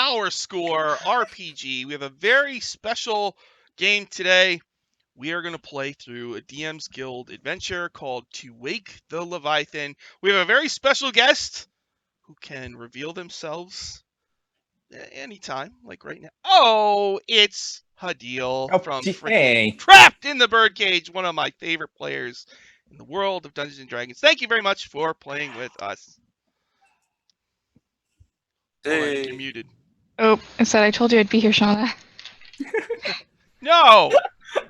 Power Score RPG. We have a very special game today. We are going to play through a DM's Guild adventure called To Wake the Leviathan. We have a very special guest who can reveal themselves anytime, like right now. Oh, it's Hadil from Trapped in the Birdcage, one of my favorite players in the world of Dungeons & Dragons. Thank you very much for playing with us. Hey. You're muted. Oh, I said I told you I'd be here, Shauna. No.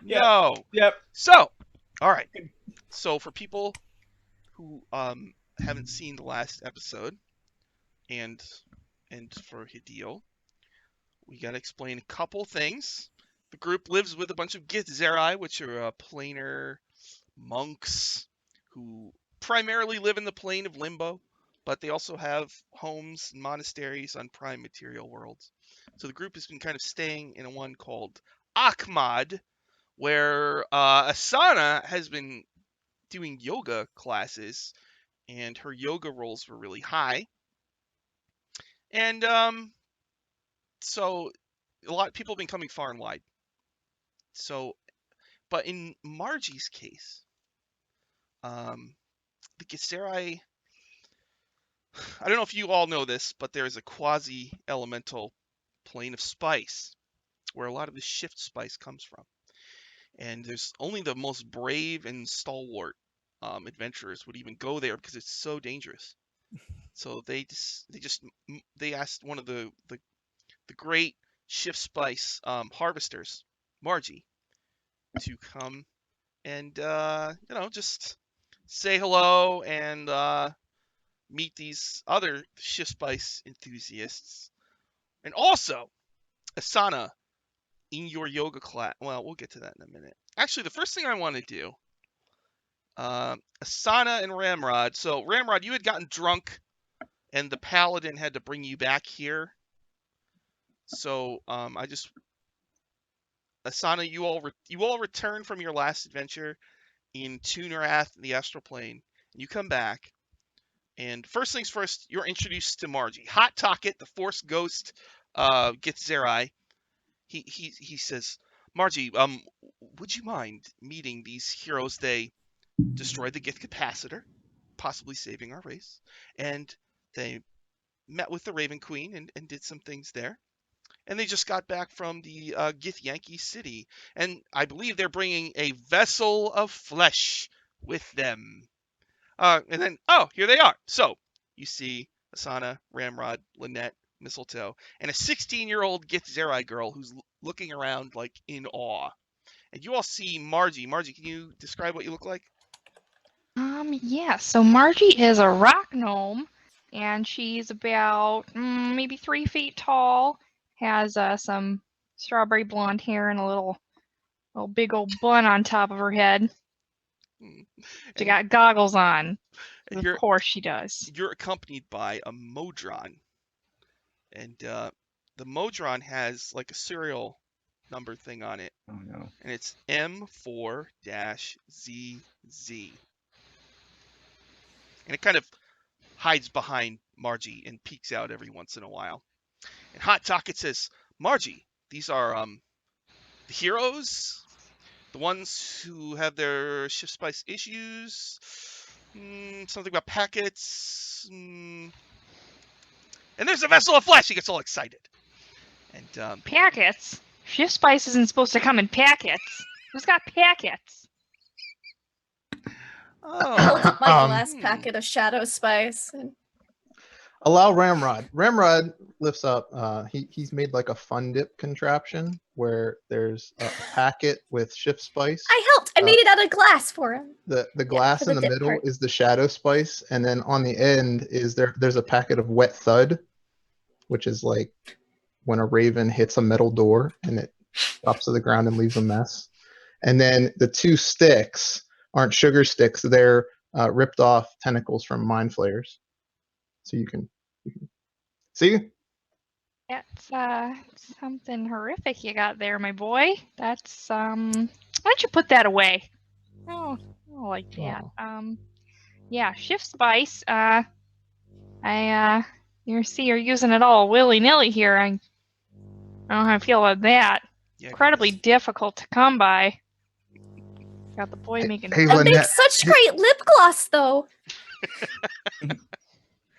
No. Yep. So, all right. So for people who haven't seen the last episode, and for Hideo, we gotta explain a couple things. The group lives with a bunch of Githzerai, which are planar monks who primarily live in the plane of Limbo, but they also have homes and monasteries on prime material worlds. So the group has been kind of staying in one called Akhmad, where Asana has been doing yoga classes, and her yoga rolls were really high. And so a lot of people have been coming far and wide. So, but in Margie's case, the Githzerai, I don't know if you all know this, but there is a quasi-elemental plane of spice where a lot of the shift spice comes from. And there's only the most brave and stalwart adventurers would even go there because it's so dangerous. So they asked one of the great shift spice harvesters, Margie, to come and just say hello and meet these other shift spice enthusiasts. And also, Asana, in your yoga class, well, we'll get to that in a minute. Actually, the first thing I want to do, Asana and Ramrod. So Ramrod, you had gotten drunk, and the paladin had to bring you back here. So Asana, you all return from your last adventure in Tunarath, the astral plane. And you come back, and first things first, you're introduced to Margie. Hot Tocket, the Force Ghost, Githzerai. He says, Margie, would you mind meeting these heroes? They destroyed the Gith capacitor, possibly saving our race, and they met with the Raven Queen and did some things there. And they just got back from the Githyanki city, and I believe they're bringing a vessel of flesh with them. And then, here they are. So you see Asana, Ramrod, Lynette, Mistletoe, and a 16-year-old Githzerai girl who's looking around like in awe. And you all see Margie. Margie, can you describe what you look like? Yeah. So Margie is a rock gnome, and she's about maybe 3 feet tall. Has some strawberry blonde hair and a little big old bun on top of her head. She got goggles on. Of course she does. You're accompanied by a Modron. And the Modron has like a serial number thing on it. Oh no. And it's M4-ZZ. And it kind of hides behind Margie and peeks out every once in a while. And Hot Tocket says, Margie, these are the heroes, the ones who have their shift spice issues, something about packets, and there's a vessel of flesh. He gets all excited. And packets? Shift spice isn't supposed to come in packets. Who's got packets? I held up my glass packet of shadow spice. Allow Ramrod. Ramrod lifts up. He's made like a fun dip contraption where there's a packet with shift spice. I helped. I made it out of glass for him. The glass in the middle part is the shadow spice, and then on the end is there's a packet of wet thud, which is like when a raven hits a metal door and it drops to the ground and leaves a mess. And then the 2 sticks aren't sugar sticks; they're ripped off tentacles from mind flayers. So you can see. That's something horrific you got there, my boy. That's why don't you put that away? Oh, I don't like that. Yeah, shift spice. You see, you're using it all willy-nilly here. I don't know how I feel about that. Yeah, Incredibly difficult to come by. Got the boy making. Hey, That Lynette. makes such great lip gloss, though.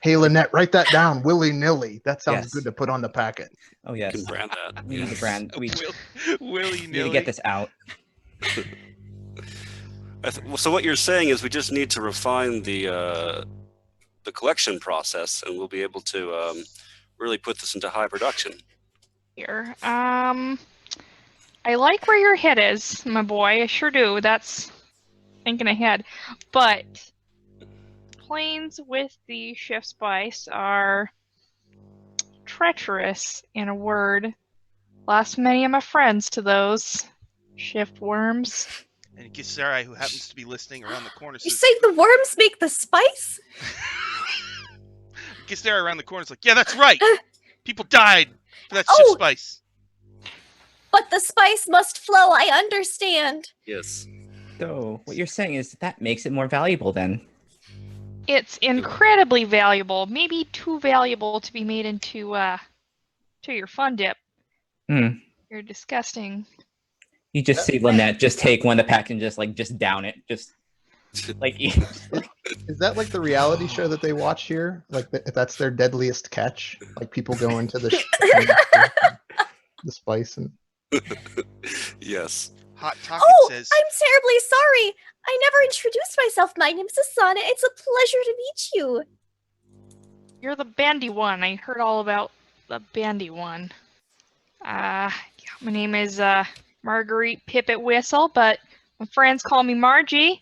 Hey, Lynette, write that down willy-nilly. That sounds Yes. good to put on the packet. Oh You yes. can brand that. We need to brand. We willy need to nilly. get this out. So what you're saying is we just need to refine the collection process, and we'll be able to really put this into high production. Here. I like where your head is, my boy. I sure do. That's thinking ahead. But planes with the shift spice are treacherous, in a word. Lost many of my friends to those shift worms. And Gisari, who happens to be listening around the corner, You says, say the worms make the spice? Gisari around the corner is like, yeah, that's right. People died for that Oh! shift spice. But the spice must flow, I understand. Yes. So what you're saying is that makes it more valuable then. It's incredibly valuable. Maybe too valuable to be made into to your fun dip. Hmm. You're disgusting. You just see Lynette just take one of the pack and just down it. Just like Is that like the reality show that they watch here? Like that's their deadliest catch? Like people go into the the spice and. Yes. Hot Tocket Oh, says, I'm terribly sorry. I never introduced myself. My name's Asana. It's a pleasure to meet you. You're the bandy one. I heard all about the bandy one. Yeah, my name is Marguerite Pippet Whistle, but my friends call me Margie.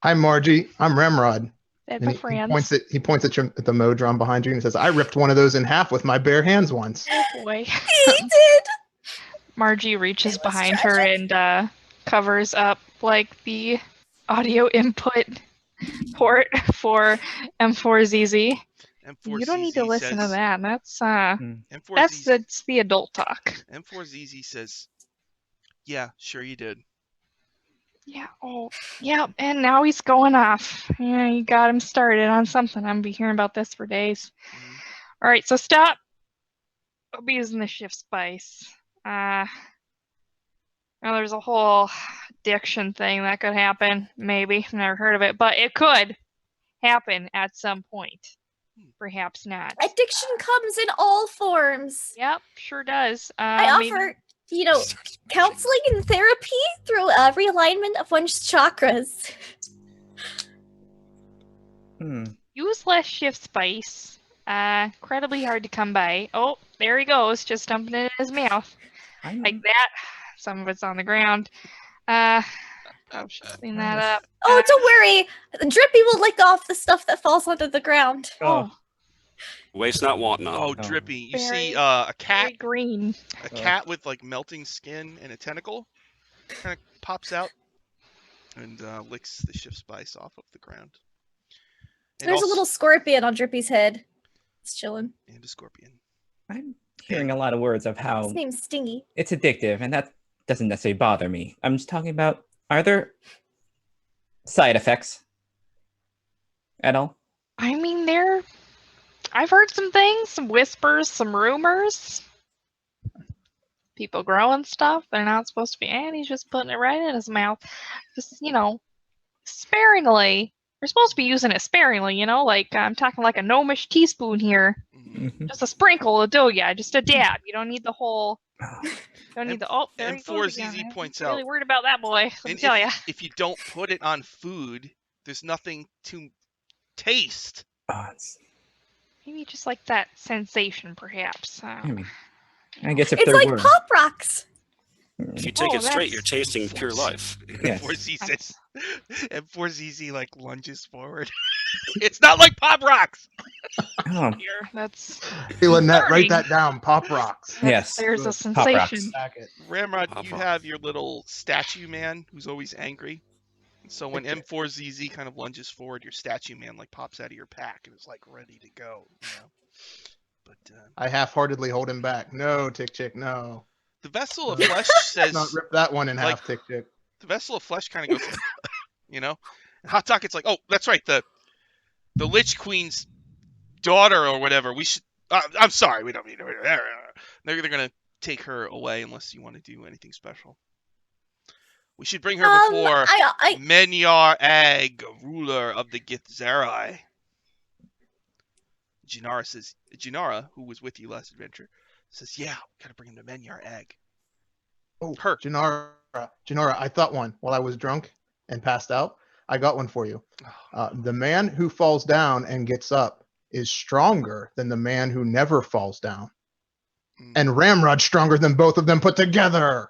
Hi, Margie. I'm Remrod. They're And my he friends. points at the Modron behind you and says, "I ripped one of those in half with my bare hands once." Oh boy. He did. Margie reaches It was behind her tragic. and covers up like the audio input port for M4ZZ. M4ZZ You don't need to listen to says, that. That's M4ZZ, that's the adult talk. M4ZZ says, yeah, sure you did. Yeah. Oh, yeah. And now he's going off. Yeah, you got him started on something. I'm be hearing about this for days. Mhm. All right, so stop abusing the shift spice. Now there's a whole addiction thing that could happen. Maybe never heard of it, but it could happen at some point. Perhaps not. Addiction comes in all forms. Yep, sure does. I Maybe- offer, counseling and therapy through realignment of one's chakras. Use less shift spice. Incredibly hard to come by. Oh, there he goes, just dumping it in his mouth. Like that. Some of it's on the ground. I'll just clean that up. Oh, don't worry. Drippy will lick off the stuff that falls onto the ground. Oh, Waste not, want not. Oh, Drippy. You see Very- a cat, very green. a cat with like melting skin and a tentacle kind of pops out and licks the shift spice off of the ground. And There's a also- little scorpion on Drippy's head. It's chilling. and a scorpion. I'm hearing a lot of words of how His name's Stingy. it's addictive, and that doesn't necessarily bother me. I'm just talking about, are there side effects at all? I mean, I've heard some things, some whispers, some rumors. People growing stuff they're not supposed to be, and he's just putting it right in his mouth. Just, sparingly. You're supposed to be using it sparingly, like I'm talking like a gnomish teaspoon here. Mhm. Just a sprinkle will do ya, just a dab. You don't need the whole. Don't need the. Oh, there and he goes 4ZZ again. points I'm really out- worried about that boy. Let me And tell ya. if you don't put it on food, there's nothing to taste. Maybe just like that sensation, perhaps. I guess if It's there like were. Pop Rocks. If you take Oh, it straight, that's- you're tasting pure life. Yes. 4ZZ says, and 4ZZ like lunges forward. It's not like Pop Rocks. Oh, Here, that's. Hey, Lynette, write Starting. that down. Pop rocks. yes. There's a Good. Pop rocks. sensation. Packet. Ramrod, Pop you Rocks. have your little statue man who's always angry. So when Okay. M4ZZ kind of lunges forward, your statue man like pops out of your pack and is like ready to go. But I half-heartedly hold him back. No, Tick Chick, no. the vessel of No. flesh says Not rip that one in like- half, Tick Chick. the vessel of flesh kind of goes, And Hot Tocket's like, oh, that's right, the Lich Queen's daughter or whatever. We should. I'm sorry, we don't need to. They're gonna take her away unless you want to do anything special. We should bring her before Menyar Ag, ruler of the Githzerai. Jinara, who was with you last adventure, says, "Yeah, we gotta bring him to Menyar Ag." Oh, Her. Janara, I thought one while I was drunk and passed out. I got one for you. The man who falls down and gets up is stronger than the man who never falls down. And Ramrod's stronger than both of them put together.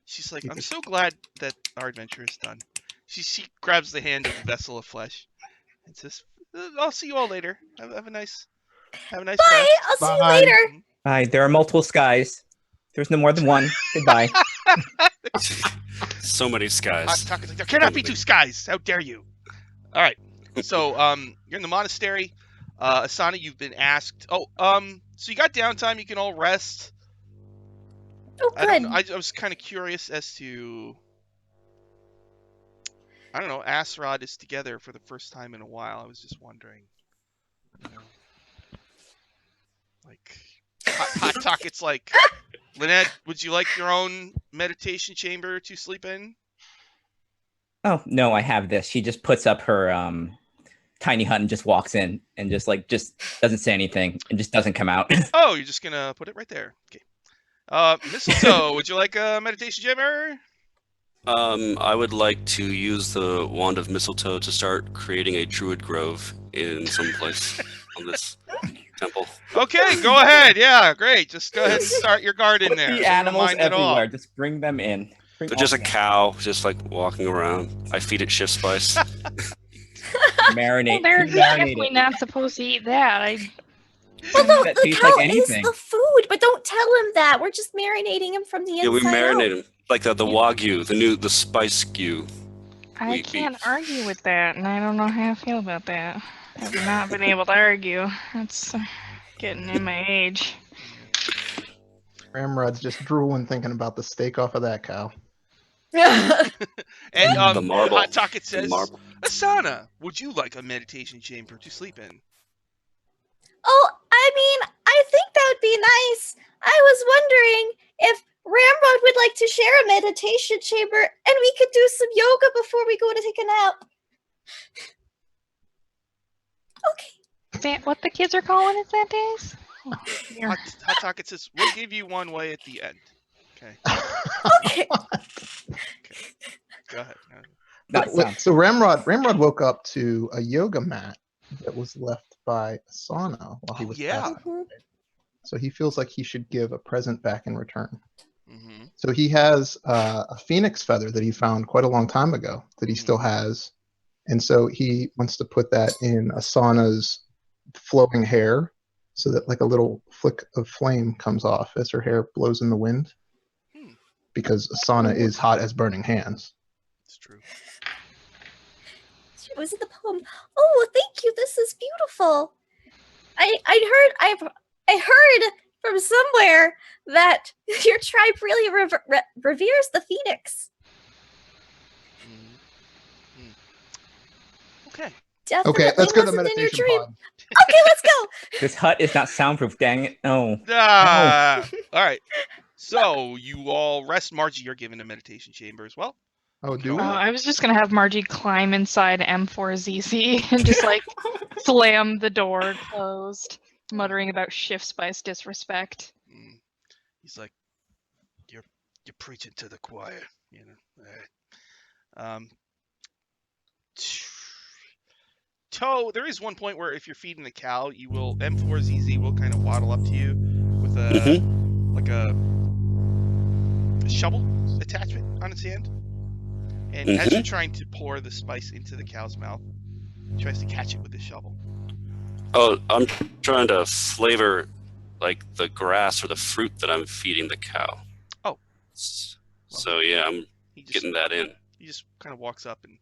She's like, "I'm so glad that our adventure is done." She grabs the hand of the vessel of flesh and says, "I'll see you all later. Have a nice Bye. rest." I'll see you later. Bye. There are multiple skies. There's no more than one. Goodbye. So many skies. There cannot be two skies. How dare you? All right. So you're in the monastery. Asana, you've been asked. So you got downtime. You can all rest. Oh, good. I was kind of curious as to. I don't know. Asrod is together for the first time in a while. I was just wondering. Like hot talk. It's like, Lynette, would you like your own meditation chamber to sleep in? Oh, no, I have this. She just puts up her tiny hut and just walks in and just doesn't say anything and just doesn't come out. Oh, you're just gonna put it right there. Okay. Mistletoe, would you like a meditation chamber? I would like to use the wand of mistletoe to start creating a druid grove in some place on this temple. Okay, go ahead. Yeah, great. Just go ahead and start your garden there. The animals Mind it all. everywhere. Just bring them in. They're just a cow, just like walking around. I feed it shift spice. Marinate. Well, they're Marinate definitely it. not supposed to eat that. Well, no, That the tastes cow like is anything. the food, but don't tell him that. We're just marinating him from the inside Yeah, we marinate out. him like the wagyu, the spice gyu. I We- can't argue with that, and I don't know how I feel about that. I've not been able to argue. That's getting in my age. Ramrod's just drooling thinking about the steak off of that cow. And The marble. Hot Talk says, marble. Asana, would you like a meditation chamber to sleep in? Oh, I mean, I think that would be nice. I was wondering if Ramrod would like to share a meditation chamber and we could do some yoga before we go to take a nap. Okay. Is that what the kids are calling it that days? Oh, dear. Hot Talk says, we'll give you one way at the end. Okay, Okay. go ahead. So Ramrod woke up to a yoga mat that was left by Asana while he was yeah. passing away. So he feels like he should give a present back in return. Mm-hmm. So he has a phoenix feather that he found quite a long time ago that he still has. And so he wants to put that in Asana's flowing hair so that like a little flick of flame comes off as her hair blows in the wind. Because Asana is hot as burning hands. It's true. It was in the poem. Oh, thank you. This is beautiful. I heard from somewhere that your tribe really reveres the phoenix. Okay. Definitely Okay, let's go to the wasn't in your meditation dream. pod. Okay, let's go. This hut is not soundproof, dang it. No. All right. So you all rest. Margie, you're given a meditation chamber as well. Oh, do we? I was just gonna have Margie climb inside M4ZZ and just like slam the door closed, muttering about shift spice disrespect. He's like, you're preaching to the choir, you know. All right. Toe, there is one point where if you're feeding the cow, you will M4ZZ will kind of waddle up to you with a like a shovel attachment on its hand. And as you're trying to pour the spice into the cow's mouth, it tries to catch it with the shovel. Oh, I'm trying to flavor like the grass or the fruit that I'm feeding the cow. Oh. So yeah, I'm getting that in. He just kind of walks up and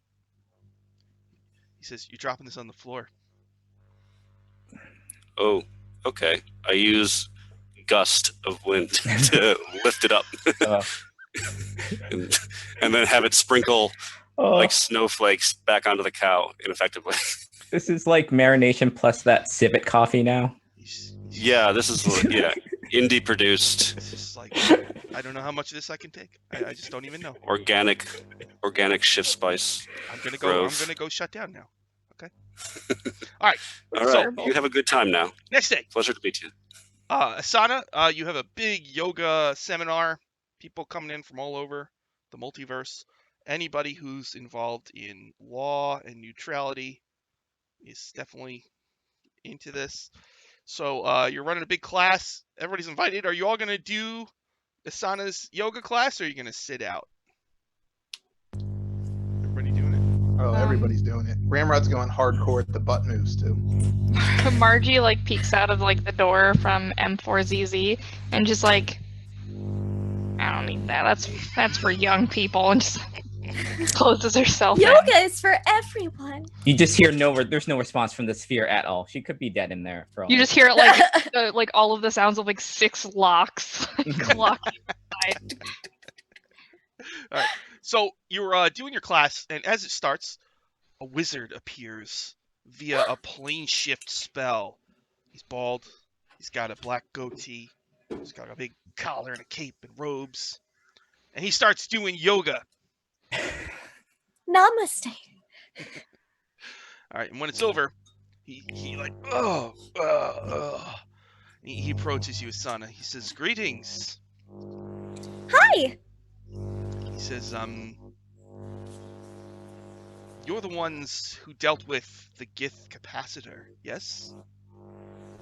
he says, "You're dropping this on the floor." Oh, okay. I use gust of wind to lift it up. and then have it sprinkle like snowflakes back onto the cow ineffectively. This is like marination plus that civet coffee now. Yeah, this is yeah. Indie produced, It's just like I don't know how much of this I can take. I just don't even know. organic shift spice. I'm gonna Grove. go shut down now. Okay. All right. All So- right, you have a good time now. Next day. Pleasure to meet you. Asana, you have a big yoga seminar. People coming in from all over the multiverse. Anybody who's involved in law and neutrality is definitely into this. So you're running a big class. Everybody's invited. Are you all going to do Asana's yoga class, or are you going to sit out? Everybody doing it? Oh, everybody's doing it. Ramrod's going hardcore at the butt moves too. Margie like peeks out of like the door from M4ZZ and just like, I don't need that. That's for young people, and just closes herself in. Yoga is for everyone. You just hear there's no response from the sphere at all. She could be dead in there. For all You just hear it like like all of the sounds of like 6 locks clocking inside. All right. So you're doing your class, and as it starts, a wizard appears via a plane shift spell. He's bald. He's got a black goatee. He's got a big collar and a cape and robes. And he starts doing yoga. Namaste. All right. And when it's over, he like, He approaches you, Asana. He says, "Greetings." Hi. He says, "You're the ones who dealt with the Gith capacitor, yes?"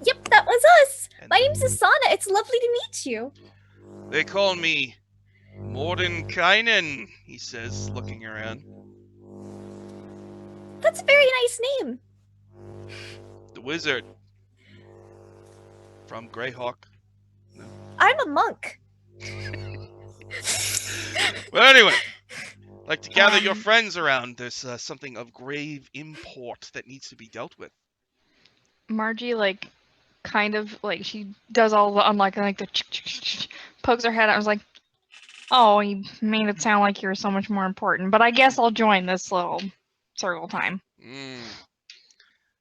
Yep, that was us. And My name's Asana. It's lovely to meet you. they call me Mordenkainen, he says, looking around. That's a very nice name. The wizard from Greyhawk. I'm a monk. Well, anyway, I'd like to gather your Um, friends around. There's something of grave import that needs to be dealt with. Margie like kind of like she does all the unlike the pokes her head out and was like, "Oh, you made it sound like you're so much more important, but I guess I'll join this little circle time."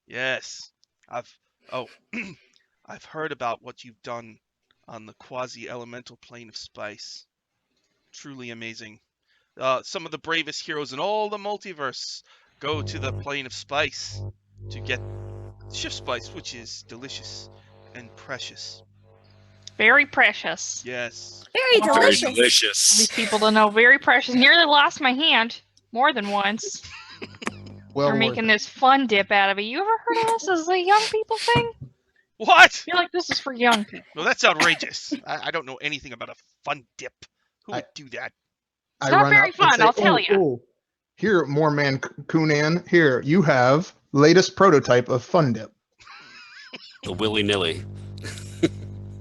Yes, I've heard about what you've done on the quasi-elemental plane of spice. Truly amazing. Some of the bravest heroes in all the multiverse go to the plane of spice to get shift spice, which is delicious and precious. Very precious. Yes. Very Very Very delicious. delicious. These people to know, very precious. Nearly lost my hand more than once. Well, They're making this fun dip out of it. You ever heard of this as a young people thing? What? You're like, this is for young people. No, that's outrageous. I don't know anything about a fun dip. Who would do that? I not run very up and fun, say, I'll tell "Oh, ya." oh, here, Moorman Kunan. Here, you have latest prototype of Fun Dip." The willy-nilly.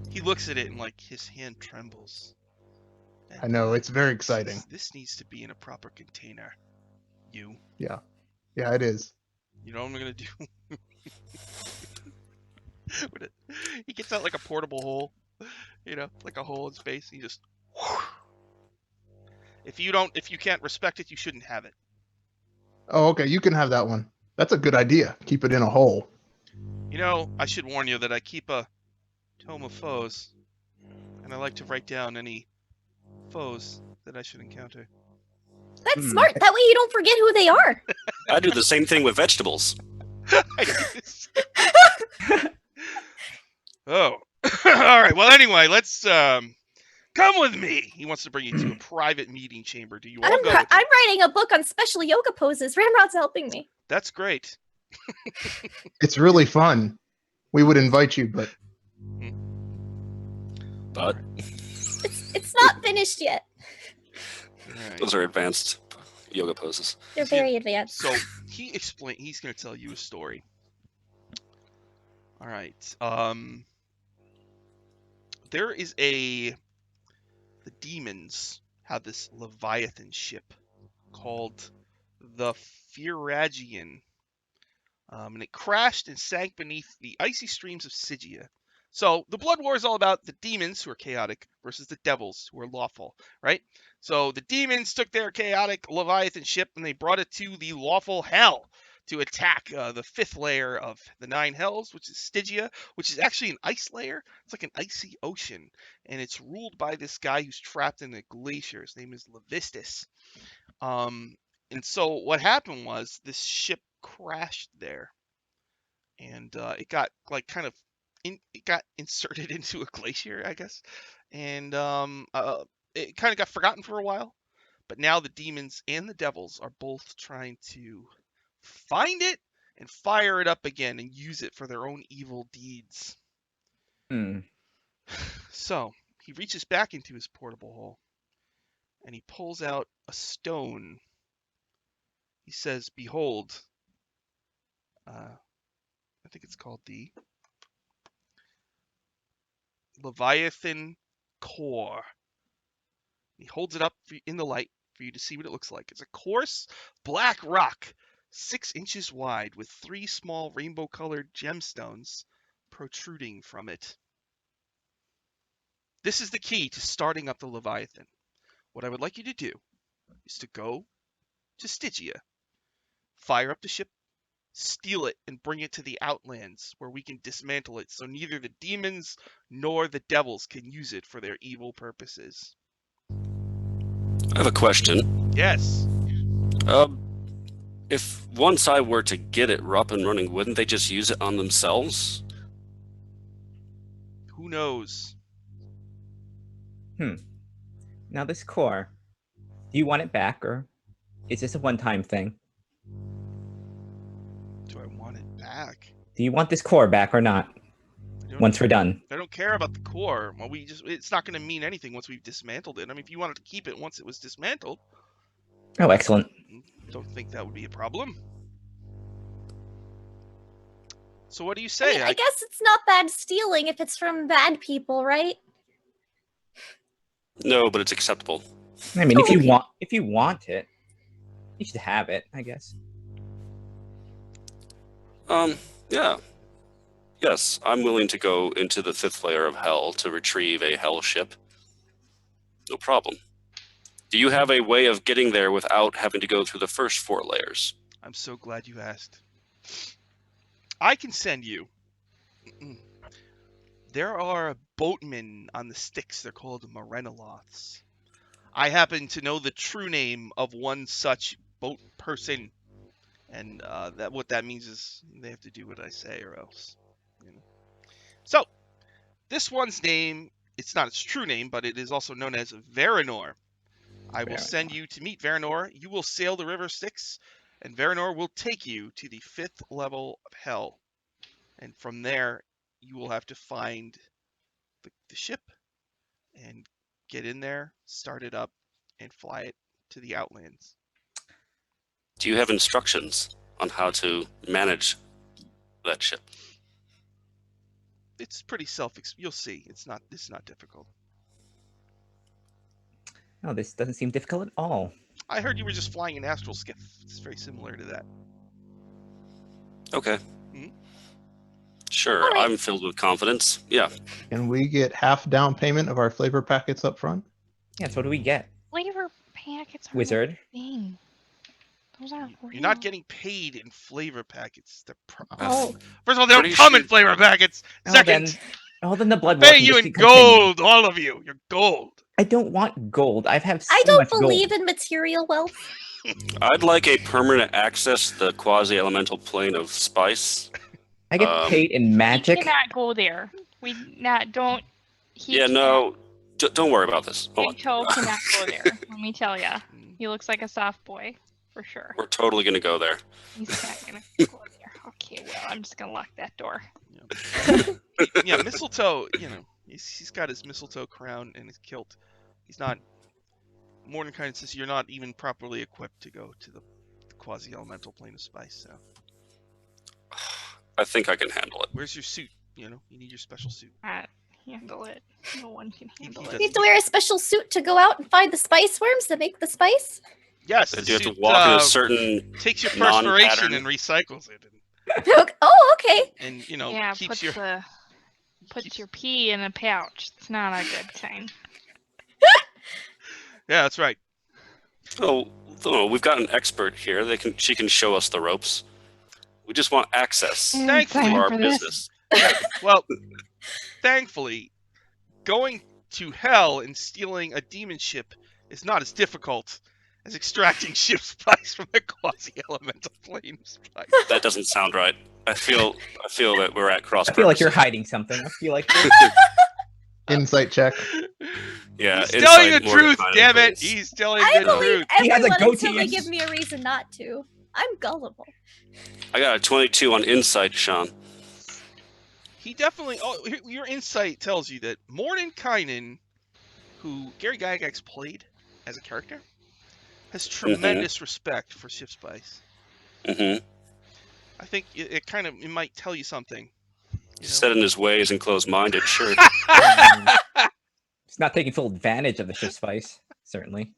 He looks at it and like his hand trembles. And I know, it's very he says, exciting. This needs to be in a proper container. You. Yeah, it is. You know what I'm gonna do? He gets out like a portable hole, like a hole in space. He just. If you can't respect it, you shouldn't have it. Oh, okay, you can have that one. That's a good idea. Keep it in a hole. I should warn you that I keep a tome of foes, and I like to write down any foes that I should encounter. That's smart. That way you don't forget who they are. I do the same thing with vegetables. Oh, all right. Well, anyway, let's come with me. He wants to bring you to a private meeting chamber. Do you all go? With I'm writing a book on special yoga poses. Ramrod's helping me. That's great. It's really fun. We would invite you, but But It's not finished yet. All right. those are advanced yoga poses. They're very advanced. So he's going to tell you a story. All right. There is the demons have this Leviathan ship called the Firagian. And it crashed and sank beneath the icy streams of Sigia. So the Blood War is all about the demons, who are chaotic, versus the devils, who are lawful, right? So the demons took their chaotic Leviathan ship and they brought it to the lawful hell to attack the 5th layer of the 9 hells, which is Stygia, which is actually an ice layer. It's like an icy ocean, and it's ruled by this guy who's trapped in a glacier. His name is Levistus. And so what happened was this ship crashed there, and it got like kind of it got inserted into a glacier, I guess, and it kind of got forgotten for a while. But now the demons and the devils are both trying to find it and fire it up again and use it for their own evil deeds. Hmm. So he reaches back into his portable hole and he pulls out a stone. He says, "Behold," I think it's called the Leviathan core. He holds it up in the light for you to see what it looks like. It's a coarse black rock, 6 inches wide, with 3 small rainbow-colored gemstones protruding from it. This is the key to starting up the Leviathan. What I would like you to do is to go to Stygia, fire up the ship, steal it, and bring it to the Outlands, where we can dismantle it so neither the demons nor the devils can use it for their evil purposes. I have a question. Yes. If once I were to get it up and running, wouldn't they just use it on themselves? Who knows? Now this core, do you want it back, or is this a one-time thing? Do I want it back? Do you want this core back or not? Once we're done. I don't care about the core. Well, it's not going to mean anything once we've dismantled it. I mean, if you wanted to keep it once it was dismantled, Oh, excellent. don't think that would be a problem. So what do you say? I guess it's not bad stealing if it's from bad people, right? No, but it's acceptable. I mean, if you want it, you should have it, I guess. Yeah. Yes, I'm willing to go into the 5th layer of hell to retrieve a hell ship. No problem. Do you have a way of getting there without having to go through the first 4 layers? I'm so glad you asked. I can send you. There are boatmen on the Styx. They're called Morenoloths. I happen to know the true name of one such boat person, and what that means is they have to do what I say, or else. So, this one's name, it's not its true name, but it is also known as Varanor. I will send you to meet Varanor. You will sail the river Styx, and Varanor will take you to the 5th level of hell. And from there, you will have to find the ship and get in there, start it up, and fly it to the Outlands. Do you have instructions on how to manage that ship? It's pretty you'll see. It's not difficult. No, this doesn't seem difficult at all. I heard you were just flying an astral skiff. It's very similar to that. Okay. Hmm? Sure, All right. I'm filled with confidence. Yeah. Can we get half down payment of our flavor packets up front? Yeah, so what do we get? Flavor packets are Wizard? a thing. Those aren't real. You're not getting paid in flavor packets. Oh. First of all, they don't Pretty come in sure- flavor packets. Second, then the blood pay you in gold, all of you. You're gold. I don't want gold. I have so I don't much believe gold. in material wealth. I'd like a permanent access to the quasi-elemental plane of spice. I get paid in magic. We cannot go there. Don't. Yeah, no, don't worry about this. Hold on. Big Toe cannot go there. Let me tell ya. He looks like a soft boy, for sure. We're totally going to go there. He's not gonna go there. Okay, well, I'm just gonna lock that door. Yeah, mistletoe. He's got his mistletoe crown and his kilt. He's not. Mordenkainen says you're not even properly equipped to go to the quasi-elemental plane of spice. So, I think I can handle it. where's your suit? You need your special suit. Handle it. No one can handle He it. You have to wear a special suit to go out and find the spice worms to make the spice? Yes, Do the you have to suit, walk in a certain takes your perspiration non-pattern? and recycles it, Oh, okay. and Yeah, keeps puts your. puts your pee in a pouch. It's not a good thing. Yeah, that's right. Oh, we've got an expert here. She can show us the ropes. We just want access Thankfully, to our for this. business. Well, thankfully, going to hell and stealing a demon ship is not as difficult as extracting ship spice from the quasi-elemental plane of spice. That doesn't sound right. I feel that we're at cross I feel like you're purposes. hiding something. I feel like Insight check. Yeah, He's telling the insight truth, Mordenkainen, damn it! please. He's telling I the believe truth. He has a everyone until goatee they and- give me a reason not to. I'm gullible. I got a 22 on insight, Sean. He definitely. Oh, your insight tells you that Mordenkainen, who Gary Gygax played as a character, has tremendous respect for ship spice. Mm-hmm. I think it might tell you something. You know? Set in his ways and closed-minded, sure. he's not taking full advantage of the ship spice. Certainly.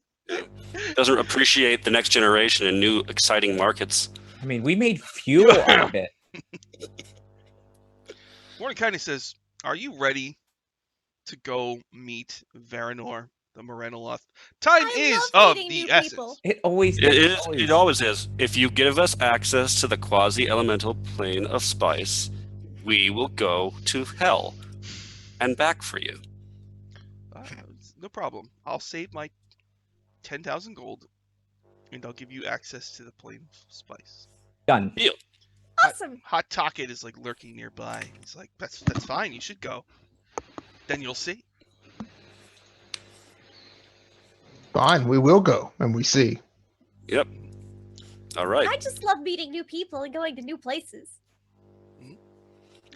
Doesn't appreciate the next generation and new exciting markets. I mean, we made fuel out of it. Mordenkainen says, "Are you ready to go meet Varanor, the Morenoloth? Time I is love of meeting the new essence." people. It always It is. is. It always is. If you give us access to the quasi-elemental plane of spice, we will go to hell and back for you. No problem. I'll save my 10,000 gold, and I'll give you access to the plane of spice. Done. Awesome. Hot Tocket is like lurking nearby. He's like, "That's fine. You should go. Then you'll see." Fine, we will go, and we see. Yep. All right. I just love meeting new people and going to new places.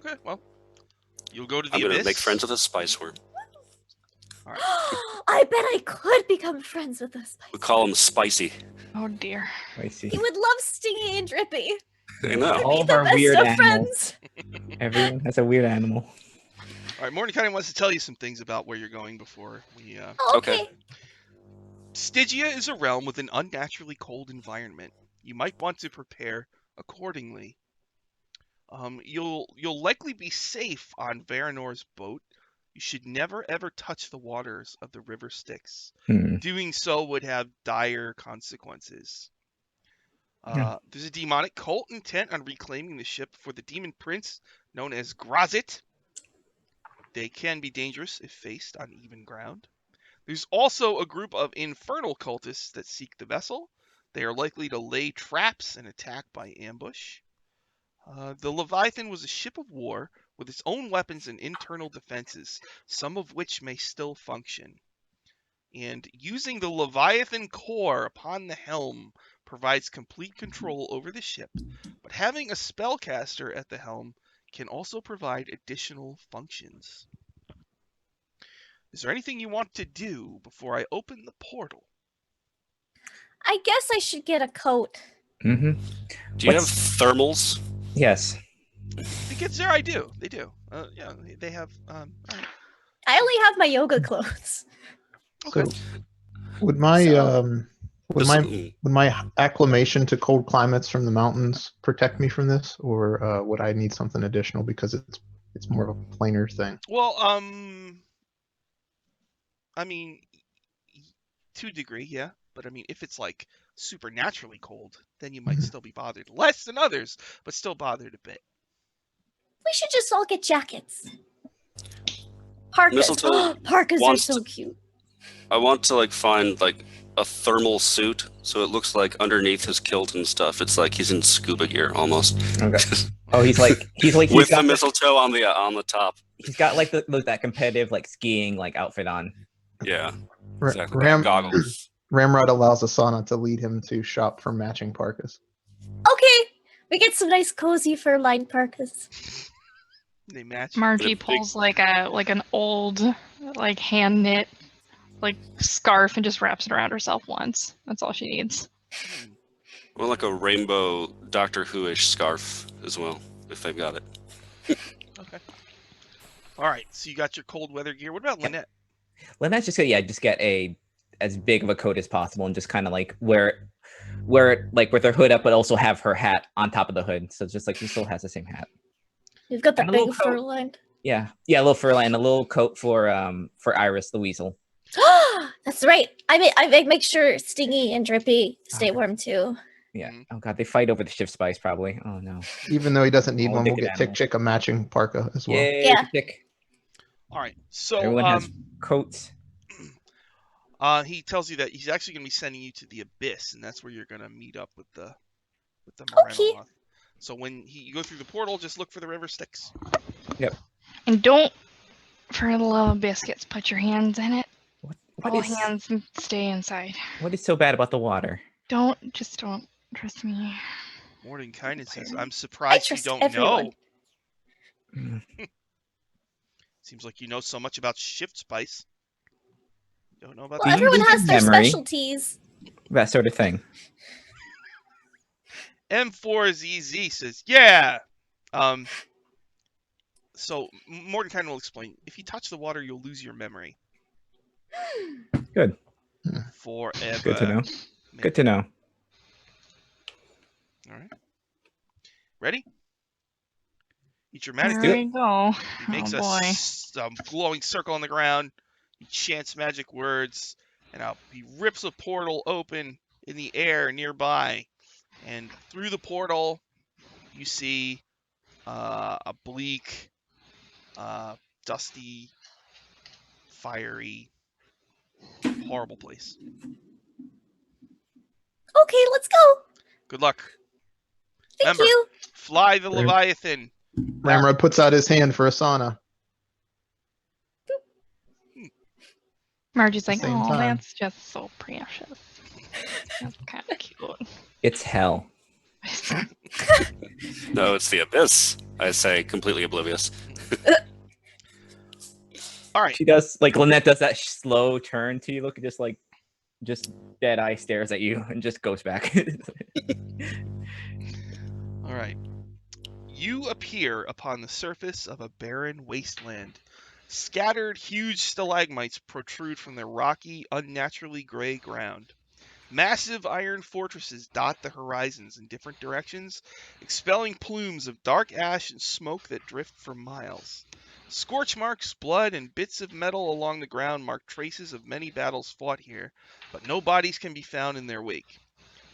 Okay, well, you'll go to the I'm gonna abyss. make friends with a spice worm. All right. I bet I could become friends with this. We call him Spicy. Oh dear. I see. He would love Stingy and Drippy. I know. All Be of the our best weird of animals. friends. Everyone has a weird animal. All right, Mordenkainen wants to tell you some things about where you're going before we. Okay. Stygia is a realm with an unnaturally cold environment. You might want to prepare accordingly. You'll likely be safe on Varanor's boat. You should never ever touch the waters of the river Styx. Doing so would have dire consequences. There's a demonic cult intent on reclaiming the ship for the demon prince known as Grazit. They can be dangerous if faced on even ground. There's also a group of infernal cultists that seek the vessel. They are likely to lay traps and attack by ambush. The Leviathan was a ship of war with its own weapons and internal defenses, some of which may still function. And using the Leviathan core upon the helm provides complete control over the ship, but having a spellcaster at the helm can also provide additional functions. Is there anything you want to do before I open the portal? I guess I should get a coat. Mm-hmm. Do you have What's- thermals? Yes. If it gets there, I do. They do. Yeah, they have. All right. I only have my yoga clothes. Okay. So, would my So- would my acclimation to cold climates from the mountains protect me from this, or would I need something additional because it's more of a planar thing? Well, I mean, to a degree, yeah. But I mean, if it's like supernaturally cold, then you might still be bothered. Less than others, but still bothered a bit. We should just all get jackets. Parkas. Mistletoe Parkas are wants so to- cute. I want to find a thermal suit so it looks like underneath his kilt and stuff. It's like he's in scuba gear almost. Okay. Oh, he's like he's With the got mistletoe on the top. he's got like that competitive skiing outfit on. Yeah, Ra- exactly. Ram- Goggles. Ramrod allows Asana to lead him to shop for matching parkas. Okay, we get some nice cozy fur-lined parkas. They match. Margie big- pulls an old hand knit scarf and just wraps it around herself once. That's all she needs. Or like a rainbow Doctor Who-ish scarf as well, if they've got it. Okay. All right. So you got your cold weather gear. What about Lynette? Lynette's just get as big of a coat as possible and just kind of wear it with her hood up, but also have her hat on top of the hood. So it's just she still has the same hat. We've got the And a little big coat. fur-lined. Yeah, a little fur line, a little coat for Iris the weasel. That's right. I make sure Stingy and Drippy stay warm too. Yeah. Mhm. Oh god, they fight over the shift spice probably. Oh no. Even though he doesn't need All one, we'll naked get Tick animals. Chick a matching parka as well. Yay, Yeah. Tick. All right. So Everyone has coats. he tells you that he's actually going to be sending you to the abyss, and that's where you're going to meet up with the Okay. Morenoth. So when you go through the portal, just look for the river Styx. And don't, for the love of biscuits, put your hands in it. What All is hands and stay inside. what is so bad about the water? Don't. Trust me. Mordenkainen says, I "I'm surprised you trust don't everyone. know. Mm, Seems like you know so much about shift spice. Don't know about Well, the everyone others." has their Memory. specialties. That sort of thing. M4ZZ says, "Yeah." So Mordenkainen will explain. If you touch the water, you'll lose your memory Good. forever. Good to know. Good to know. All right. Ready? Eat your magic Here die. we go. He makes Oh boy. a glowing circle on the ground. He chants magic words, and he rips a portal open in the air nearby. And through the portal, you see a bleak, dusty, fiery, horrible place. Okay, let's go. Good luck. Thank Remember, you. fly the Ram- Leviathan. Ramrod puts out his hand for Asana. Margie's the like, same oh, time. that's just so precious. That's kind of cute. It's hell. No, it's the abyss. I say, completely oblivious. All right. She does like Lynette does that slow turn to you, look just dead eye stares at you and just goes back. All right. You appear upon the surface of a barren wasteland. Scattered, huge stalagmites protrude from the rocky, unnaturally gray ground. Massive iron fortresses dot the horizons in different directions, expelling plumes of dark ash and smoke that drift for miles. Scorch marks, blood, and bits of metal along the ground mark traces of many battles fought here, but no bodies can be found in their wake.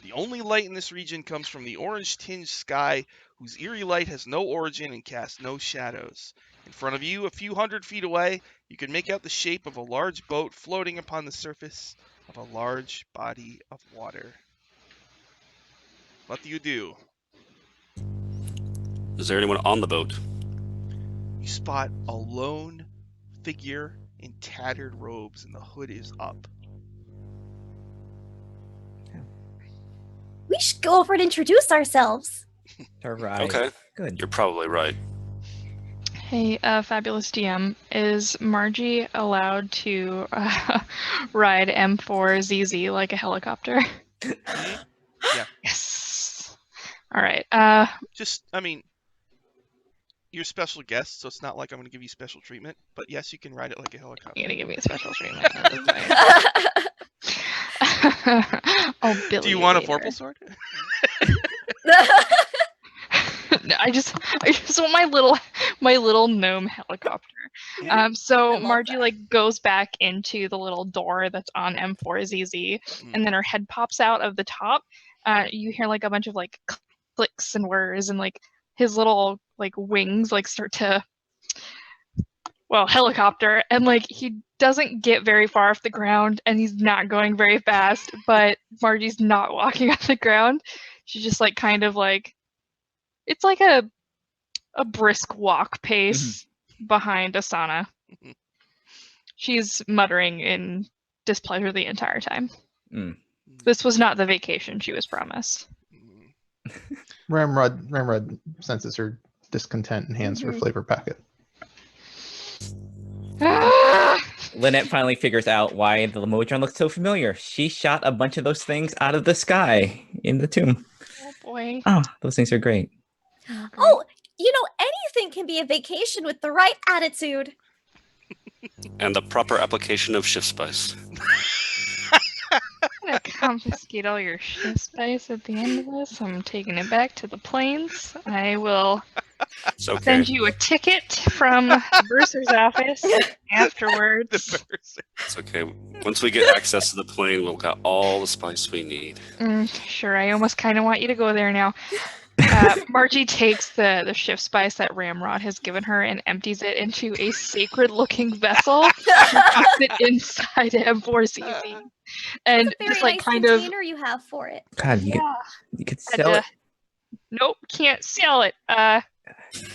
The only light in this region comes from the orange-tinged sky, whose eerie light has no origin and casts no shadows. In front of you, a few hundred feet away, you can make out the shape of a large boat floating upon the surface of a large body of water. What do you do? Is there anyone on the boat? You spot a lone figure in tattered robes, and the hood is up. We should go over and introduce ourselves. All right. Okay, Good. you're probably right. Hey, fabulous DM, is Margie allowed to ride M4ZZ like a helicopter? Mhm. Yes. All right. You're a special guest, so it's not like I'm going to give you special treatment. But yes, you can ride it like a helicopter. You're gonna give me a special treatment. That is fine. Oh, Billy. Do you want a later. vorpal sword? No, I just want my little gnome helicopter. I So love Margie that. like goes back into the little door that's on M4ZZ, and then her head pops out of the top. You hear like a bunch of like clicks and whirs, and like his little like wings like start to helicopter, and like he doesn't get very far off the ground, and he's not going very fast. But Margie's not walking off the ground. She's just like kind of like. It's like a brisk walk pace behind Asana. Mhm. She's muttering in displeasure the entire time. Mm. This was not the vacation she was promised. Ramrod senses her discontent and hands her flavor packet. Lynette finally figures out why the Lamodron looks so familiar. She shot a bunch of those things out of the sky in the tomb. Oh boy. Oh, those things are great. Oh, anything can be a vacation with the right attitude. And the proper application of shift spice. I'm gonna confiscate all your shift spice at the end of this. I'm taking it back to the plains. I will It's okay. send you a ticket from the bursar's office afterwards. The bursar. It's okay. Once we get access to the plane, we'll got all the spice we need. Sure, I almost kind of want you to go there now. Margie takes the shift spice that Ramrod has given her and empties it into a sacred-looking vessel and puts it inside M4CZ. And It's a just very like nice kind of container you have for it. God, you could sell it. Nope, can't sell it.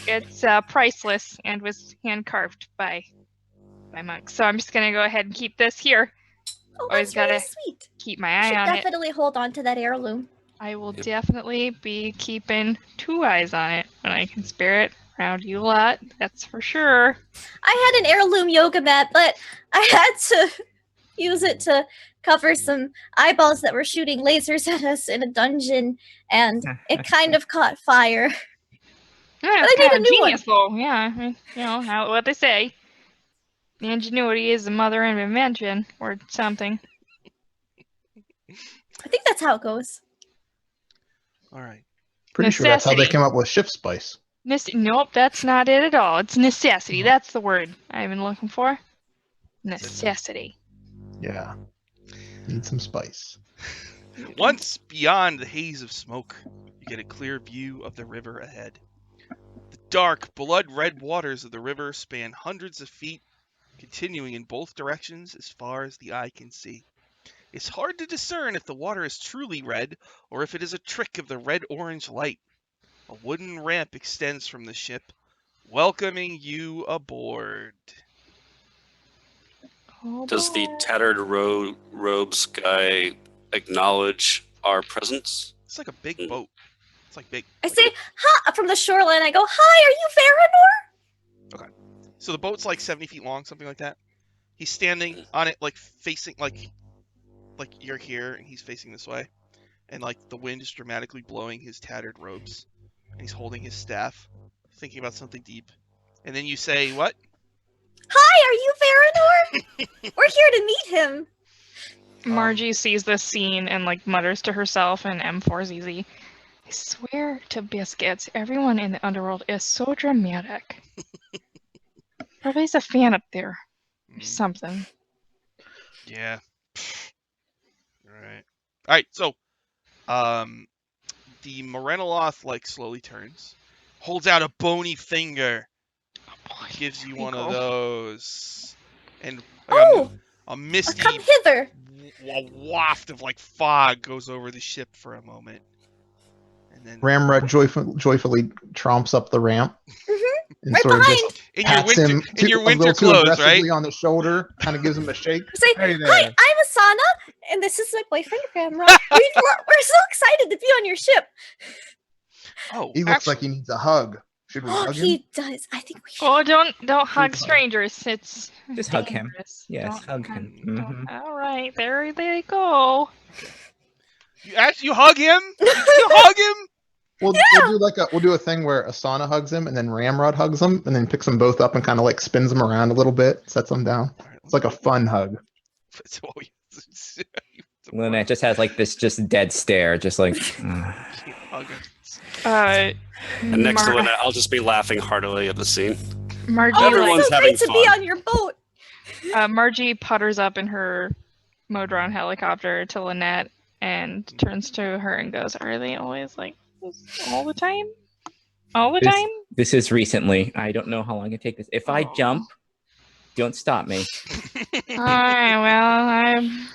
It's priceless and was hand carved by monks. So I'm just gonna go ahead and keep this here. Oh, Always that's really gotta sweet. keep my You eye should on it. definitely hold on to that heirloom. I will Yep. definitely be keeping 2 eyes on it when I can spare it around you a lot. That's for sure. I had an heirloom yoga mat, but I had to use it to cover some eyeballs that were shooting lasers at us in a dungeon, and it kind of caught fire. Yeah, I it's need kind a of new one. genius, though. Yeah, I mean, you know what they say. Ingenuity is the mother of invention, or something. I think that's how it goes. All right. Pretty sure that's how they Necessity. came up with shift spice. Nope, that's not it at all. It's necessity. That's the word I've been looking for. Necessity. Yeah. Need some spice. Once beyond the haze of smoke, you get a clear view of the river ahead. The dark, blood-red waters of the river span hundreds of feet, continuing in both directions as far as the eye can see. It's hard to discern if the water is truly red or if it is a trick of the red-orange light. A wooden ramp extends from the ship, welcoming you aboard. Oh, Does the boy. tattered robes guy acknowledge our presence? It's like a big boat. It's like big. I say, "Ha!" from the shoreline. I go, "Hi, are you Varanor?" So the boat's like 70 feet long, something like that. He's standing on it, like facing, like you're here, and he's facing this way, and like the wind is dramatically blowing his tattered robes, and he's holding his staff, thinking about something deep. And then you say, "What?" Hi, are you Varanor? We're here to meet him. Margie sees this scene and like mutters to herself in M4ZZ. I swear to biscuits, everyone in the underworld is so dramatic. Probably a fan up there or something. Yeah. All right. So, the Morenoloth like slowly turns, holds out a bony finger, gives you one of those, and like a misty Come hither. waft of like fog goes over the ship for a moment, and then Ramrod joyfully tromps up the ramp. And Right sort of behind. just in pats him in your a winter little too clothes, right? aggressively on the shoulder, kind of gives him a shake. Say, Hey there. "Hi, I'm Asana, and this is my boyfriend, Ramrod. We're so excited to be on your ship." Oh, He looks like he needs a hug. Should we Oh, hug him? he does. I think we should. Oh, don't hug hug. strangers. It's Just hug him. dangerous. Yes, Don't hug him. don't- All right, there they go. you hug him? You hug him? We'll do a thing where Asana hugs him and then Ramrod hugs him and then picks them both up and kind of like spins them around a little bit, sets them down. It's like a fun hug. Lynette just has like this just dead stare, just like. Hug him. And next to Lynette, I'll just be laughing heartily at the scene. Margie, Oh, Everyone's it's so having great to be fun. on your boat. Margie putters up in her Modron helicopter to Lynette and turns to her and goes, "Are they always like this all the time? All the time?" This is recently. I don't know how long it take this. If I jump, don't stop me. All right, well, I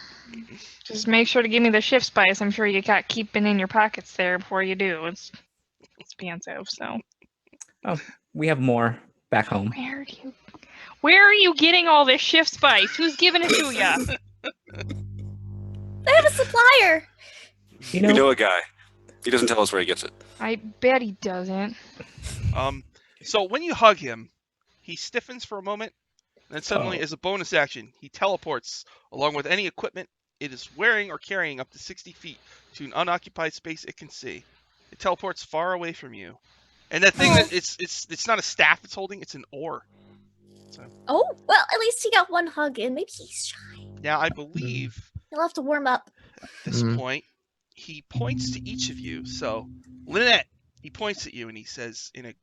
just make sure to give me the shift spice. I'm sure you got keeping in your pockets there before you do. It's expensive, so. We have more back home. Where are you getting all this shift spice? Who's giving it to you? They have a supplier. You We know, know a guy. He doesn't tell us where he gets it. I bet he doesn't. So when you hug him, he stiffens for a moment, and then suddenly, Oh. as a bonus action, he teleports along with any equipment it is wearing or carrying up to 60 feet to an unoccupied space it can see. It teleports far away from you, and that thing that it's not a staff it's holding; it's an oar. So Oh, well, at least he got one hug in. Maybe he's shy. now I believe He'll have to warm up. at this point he points to each of you. So Lynette, he points at you and he says in a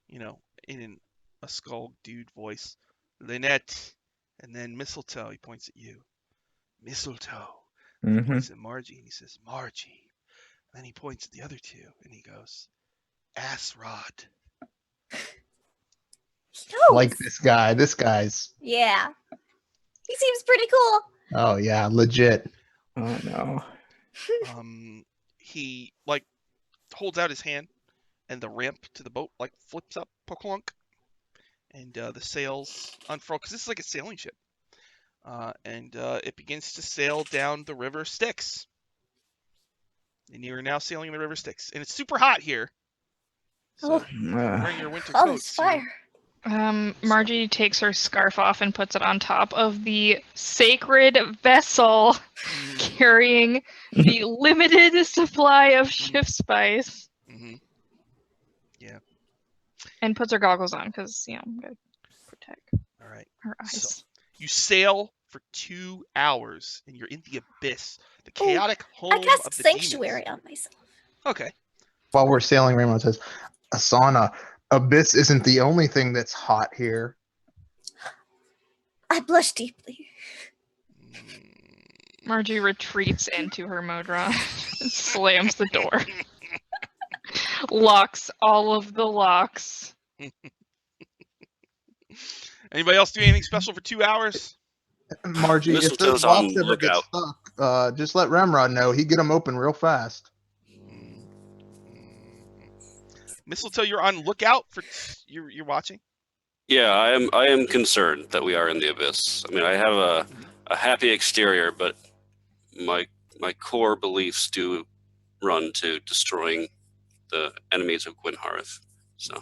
in a skull dude voice, Lynette, and then Mistletoe. He points at you, Mistletoe. He points at Margie, and he says, Margie. And then he points at the other two, and he goes, Ass Rod. He knows. Like this guy. This guy's. Yeah. He seems pretty cool. Oh yeah, legit. Oh no. He holds out his hand, and the ramp to the boat flips up, poklunk, and the sails unfurl because this is like a sailing ship, and it begins to sail down the river Styx. And you're now sailing the river Styx, and it's super hot here. So wearing your winter All coats. this fire. Margie takes her scarf off and puts it on top of the sacred vessel carrying the limited supply of ship spice. Yeah. And puts her goggles on because, gotta protect All right. her eyes. So you sail for 2 hours, and you're in the abyss, the chaotic home I cast of the Sanctuary demons. on myself. Okay. While we're sailing, Raymond says, Asana, Abyss isn't the only thing that's hot here. I blush deeply. Margie retreats into her Modron, slams the door, locks all of the locks. Anybody else do anything special for 2 hours? Margie, if Mistletoe's those on locks ever get lookout. stuck, just let Ramrod know. He'd get them open real fast. Mistletoe, you're on lookout for you're watching. Yeah, I am concerned that we are in the abyss. I mean, I have a happy exterior, but my core beliefs do run to destroying the enemies of Gwynharth. So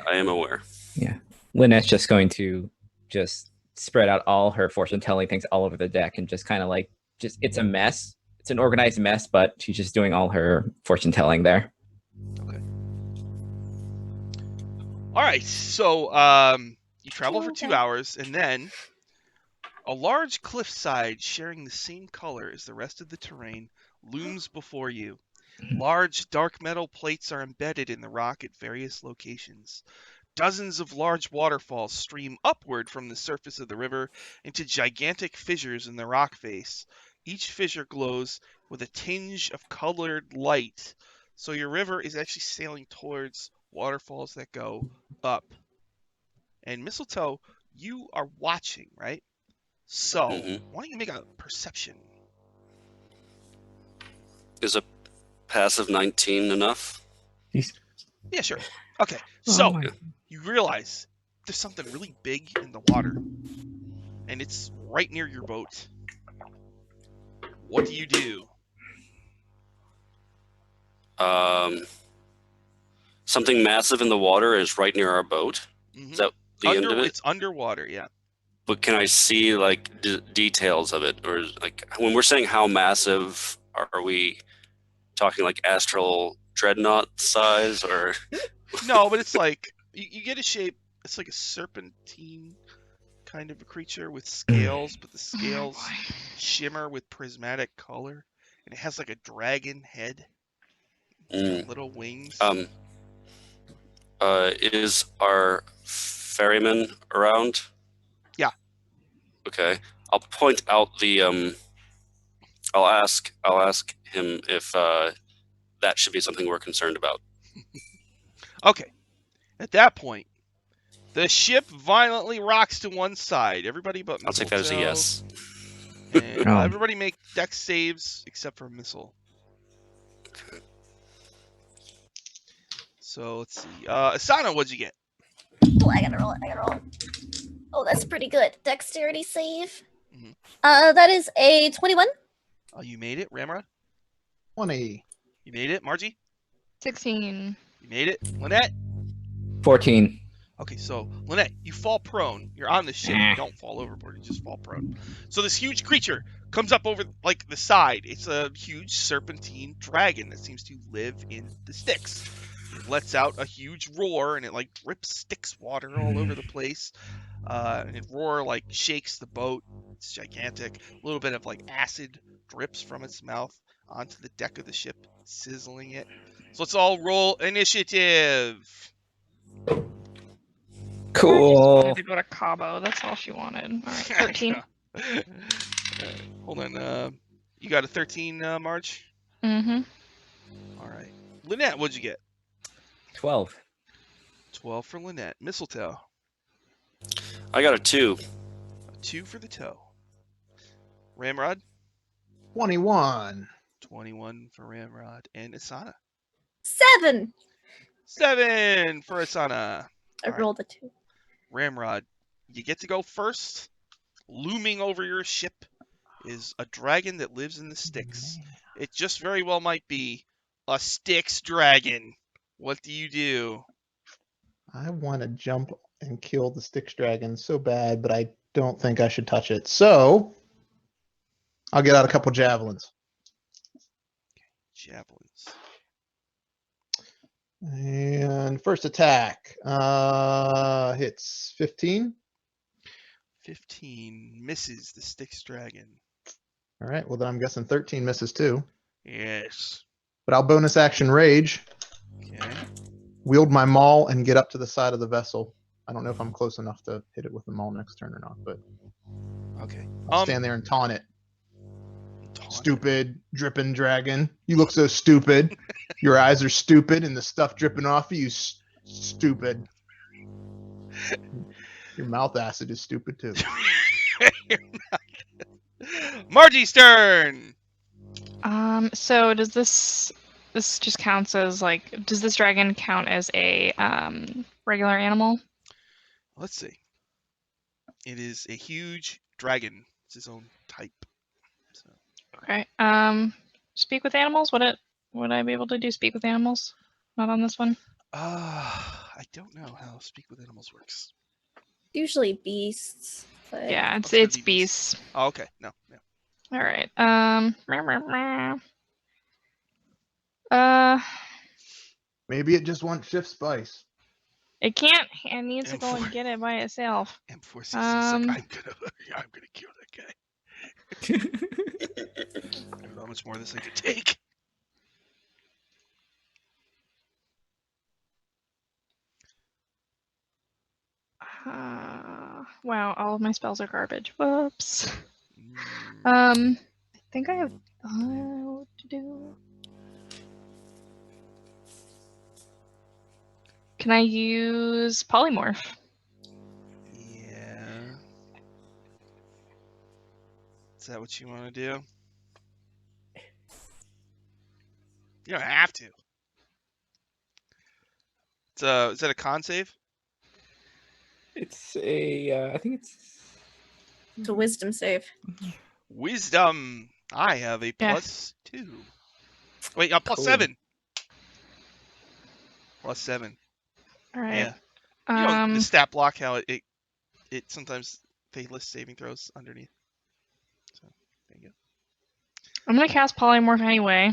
I am aware. Yeah. Lynette's just going to just spread out all her fortune telling things all over the deck and just kind of it's a mess. It's an organized mess, but she's just doing all her fortune telling there. Okay. All right. So you travel for 2 hours, and then a large cliffside sharing the same color as the rest of the terrain looms before you. Large dark metal plates are embedded in the rock at various locations. Dozens of large waterfalls stream upward from the surface of the river into gigantic fissures in the rock face. Each fissure glows with a tinge of colored light. So your river is actually sailing towards waterfalls that go up. And Mistletoe, you are watching, right? So, why don't you make a perception? Is a passive 19 enough? Yeah, sure. Okay, so you realize there's something really big in the water, and it's right near your boat. What do you do? Something massive in the water is right near our boat. Is that the end of it? It's underwater, yeah. But can I see details of it, or when we're saying how massive, are we talking like astral dreadnought size, or? No, but it's like you get a shape. It's like a serpentine kind of a creature with scales, but the scales shimmer with prismatic color, and it has like a dragon head, little wings. Is our ferryman around? Yeah. Okay. I'll point out the I'll ask him if that should be something we're concerned about. Okay. At that point, the ship violently rocks to one side. Everybody but Mistletoe. I'll take that as a yes. And everybody make dex saves except for Missile. Okay. So let's see. Asana, what'd you get? Oh, I gotta roll. Oh, that's pretty good. Dexterity save. That is a 21. Oh, you made it, Ramrod? 20. You made it, Margie? 16. You made it, Lynette? 14. Okay, so Lynette, you fall prone. You're on the ship. You don't fall overboard. You just fall prone. So this huge creature comes up over the side. It's a huge serpentine dragon that seems to live in the Styx. It lets out a huge roar, and it drips Styx water all over the place. And it roar shakes the boat. It's gigantic. A little bit of acid drips from its mouth onto the deck of the ship, sizzling it. So let's all roll initiative. Cool. Wanted to go to Cabo. That's all she wanted. All right, 13. Hold on. You got a 13, Marge? Mm-hmm. All right. Lynette, what'd you get? 12. 12 for Lynette. Mistletoe. I got a 2. A 2 for the toe. Ramrod. 21. 21 for Ramrod. And Asana. 7. 7 for Asana. I All right. rolled a 2. Ramrod, you get to go first. Looming over your ship is a dragon that lives in the Styx. It just very well might be a Styx dragon. What do you do? I want to jump and kill the Styx dragon so bad, but I don't think I should touch it. So I'll get out a couple javelins. Javelins. And first attack hits 15. 15 misses the Styx dragon. All right, well then I'm guessing 13 misses too. Yes. But I'll bonus action rage, Okay. wield my maul, and get up to the side of the vessel. I don't know if I'm close enough to hit it with the maul next turn or not, but Okay. I'll stand there and taunt it. Taunt. Stupid dripping dragon. You look so stupid. Your eyes are stupid and the stuff dripping off of you stupid. Your mouth acid is stupid too. Margie's turn. So does this just counts as like, does this dragon count as a regular animal? Let's see. It is a huge dragon. It's his own type. So. Okay. Speak with animals? Would I be able to do speak with animals? Not on this one. I don't know how speak with animals works. Usually beasts. But... Yeah, It's it's gonna be beasts. Oh, okay. No. All right. Maybe it just wants shift spice. It can't. It needs to go and get it by itself. M466. I'm gonna kill that guy. I don't know how much more of this I could take. Wow, all of my spells are garbage. Whoops. Mm, I think I have what to do. Can I use polymorph? yeah. Is that what you want to do? You don't have to. Is that a con save? It's a, I think It's a wisdom save. Wisdom. I have a Yeah. +2. Wait, plus Cool. 7. +7. All right. Yeah. You know the stat block, how it sometimes they list saving throws underneath. So there you go. I'm gonna cast polymorph anyway.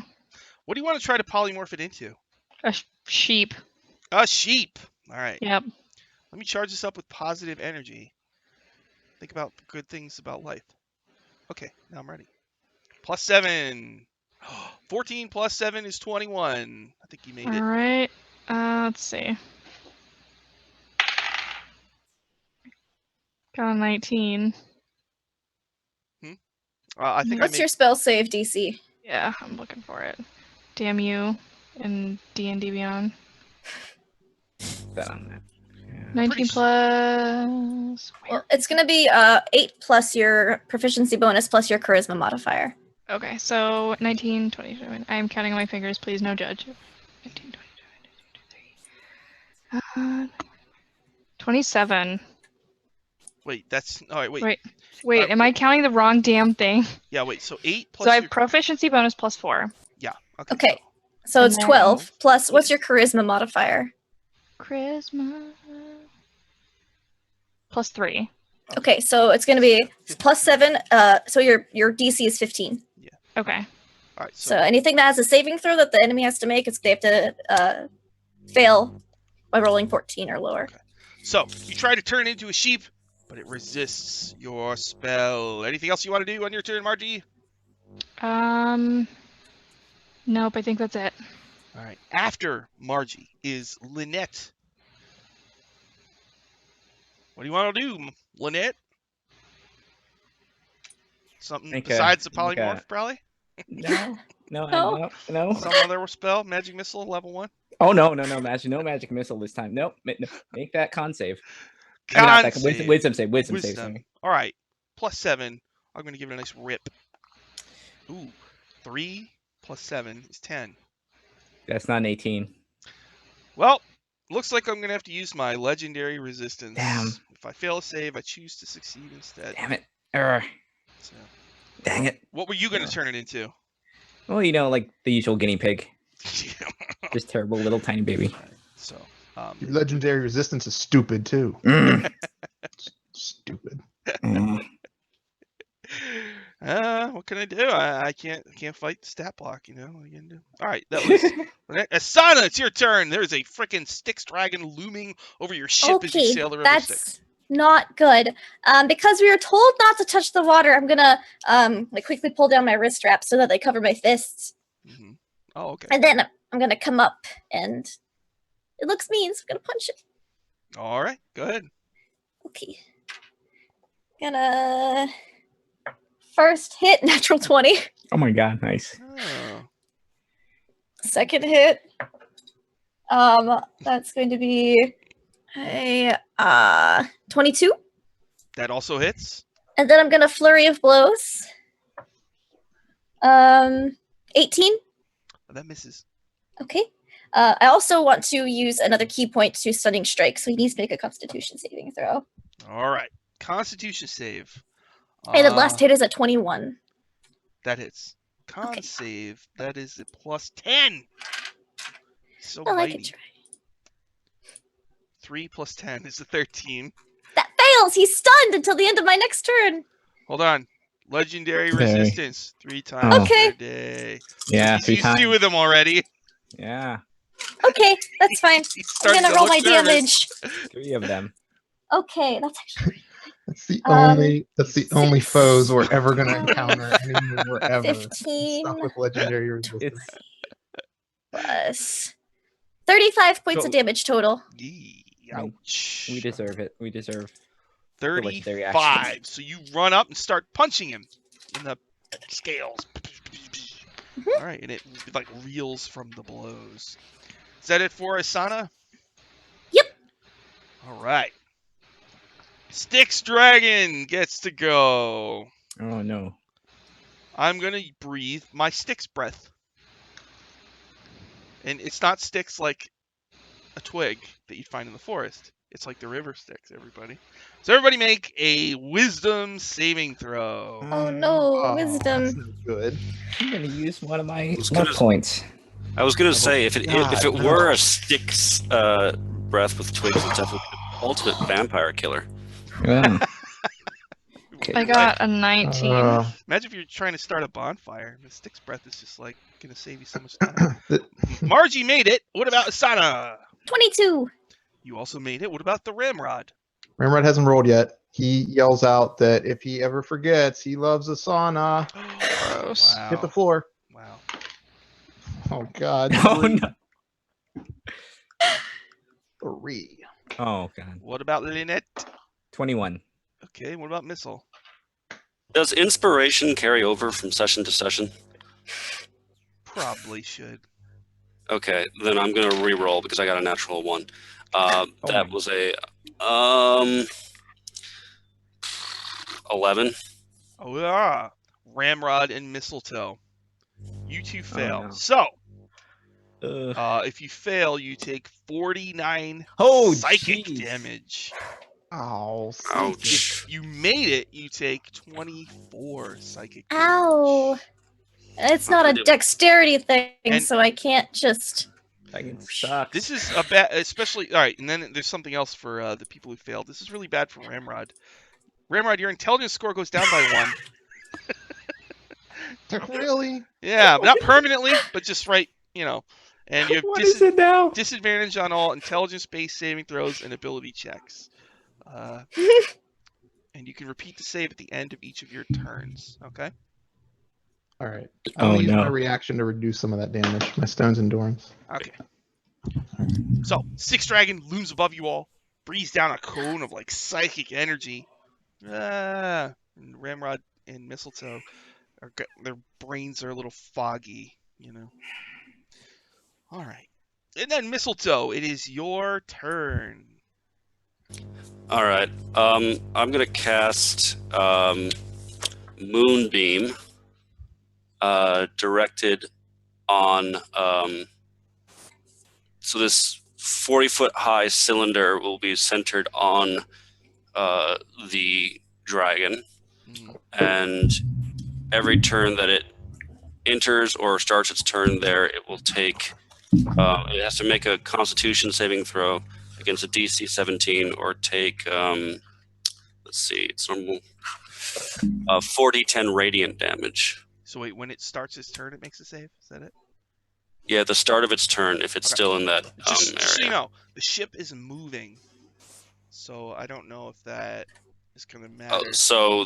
What do you want to try to polymorph it into? A sheep. A sheep. All right. Yep. Let me charge this up with positive energy. Think about good things about life. Okay, now I'm ready. +7. 14 plus 7 is 21. I think you made All it. right. Let's see. Got a 19. I think What's your spell save DC? Yeah, I'm looking for it. Damn you and D&D Beyond. that on that. Yeah. 19 plus. Well, it's going to be 8 plus your proficiency bonus plus your charisma modifier. Okay, so 19, 27. I'm counting on my fingers. Please, no judge. 19, 22, 27. Wait, that's all right. Wait. Wait. Am I counting the wrong damn thing? Yeah, wait. So 8 plus. So I have proficiency bonus plus 4. Yeah. Okay. So And it's then- 12 plus what's your charisma modifier? Charisma. Plus 3. Okay, so it's going to be plus 7. So your DC is 15. Okay. All right. So anything that has a saving throw that the enemy has to make, they have to fail by rolling 14 or lower. Okay. So you try to turn into a sheep, but it resists your spell. Anything else you want to do on your turn, Margie? Nope, I think that's it. All right. After Margie is Lynette. What do you want to do, Lynette? Something Make a- besides the make a- polymorph, probably? No, No. no. Some other spell? Magic missile, level 1? Oh no, magic missile this time. Nope. Make that con save. I Con mean, not that save. wisdom save. Wisdom save. Sorry. All right. +7. I'm going to give it a nice rip. Ooh. 3 + 7 is 10. That's not an 18. Well, looks like I'm going to have to use my legendary resistance. Damn. If I fail a save, I choose to succeed instead. Damn it. So, Dang it. what were you going to turn it into? Well, like the usual guinea pig. Just terrible little tiny baby. So, Your legendary resistance is stupid too. Mm. Stupid. Mm. what can I do? I can't fight the stat block, you know. What are you gonna do? All right, that was Asana. It's your turn. There's a freaking Styx dragon looming over your ship as you Okay, sail the river Styx. that's not good. Because we were told not to touch the water, I'm gonna like quickly pull down my wrist straps so that they cover my fists, Mm-hmm. Oh, okay. and then I'm gonna come up, and it looks mean, so I'm gonna punch it. All right, go ahead. Okay, gonna first hit natural 20. Oh my god, nice. Oh. Second hit, that's going to be a 22, That also hits. and then I'm gonna flurry of blows. 18. Oh, that misses. Okay. I also want to use another key point to stunning strike, so he needs to make a Constitution saving throw. All right, Constitution save. And the last hit is at 21. That hits. Con Okay. save. That is a +10. So Well, I can mighty. try. 3 + 10 is a 13. That fails. He's stunned until the end of my next turn. Hold on. Legendary Okay. resistance 3 times Okay. per day. Yeah, He's 3 used times. 2 of them already. Yeah, Okay, that's fine. He's I'm starting gonna to roll look my nervous. damage. 3 of them. Okay, that's actually That's the Um, only six. foes we're ever gonna encounter anymore ever. 15. Stuck with legendary resistance. plus 35 points So- of damage total. Yee, Mm. ouch. We deserve it. We deserve legendary action. 35. So you run up and start punching him in the scales. Mhm. All right, and it like reels from the blows. Is that it for Asana? Yep. All right. Styx Dragon gets to go. Oh no. I'm gonna breathe my Styx breath, and it's not Styx like a twig that you'd find in the forest. It's like the river Styx. Everybody. So everybody make a Wisdom saving throw. Oh no, Oh, that's wisdom. not good. I'm gonna use one of my was luck gonna- points. I was gonna say if it God, were no. a Styx breath with twigs, it's definitely the ultimate vampire killer. Yeah. Okay. I got a 19. Imagine if you're trying to start a bonfire. The Styx breath is just like gonna save you so much time. The- Margie made it. What about Asana? 22. You also made it. What about the Ramrod? Ramrod hasn't rolled yet. He yells out that if he ever forgets, he loves Asana. Gross. Wow. Hit the floor. Wow. Oh God. Oh no. 3. Oh god. What about Lynette? 21. Okay. What about Missile? Does inspiration carry over from session to session? Probably should. Okay, then I'm gonna re-roll because I got a natural 1. That my- was a 11. Oh yeah. Ramrod and Mistletoe. You two fail. no. So, Ugh. if you fail, you take 49 Oh, psychic jeez. damage. Oh. Ouch. If you made it, you take 24 psychic damage. Ow. It's not a dexterity thing, And- so I can't just. Fucking sucks. This is a bad, especially, all right, and then there's something else for the people who failed. This is really bad for Ramrod. Ramrod, your intelligence score goes down by 1. Really? Yeah, but not permanently, but just right, and you have What is it now? disadvantage on all intelligence-based saving throws and ability checks. And you can repeat the save at the end of each of your turns, okay? All right. I'm Oh gonna use my no. reaction to reduce some of that damage. My stone's endurance. Okay. So, Styx Dragon looms above you all. breathes down a cone of like psychic energy. And Ramrod and Mistletoe their brains are a little foggy, you know. All right. And then Mistletoe, it is your turn. All right. I'm gonna cast Moonbeam, directed on. So this 40-foot high cylinder will be centered on the dragon, and every turn that it enters or starts its turn there, it will take. It has to make a Constitution saving throw against a DC 17 or take. Let's see, it's normal. 40-10 radiant damage. So wait, when it starts its turn, it makes a save? Is that it? Yeah, at the start of its turn, if it's still in that Just so you area. know, the ship is moving, so I don't know if that is going to matter. So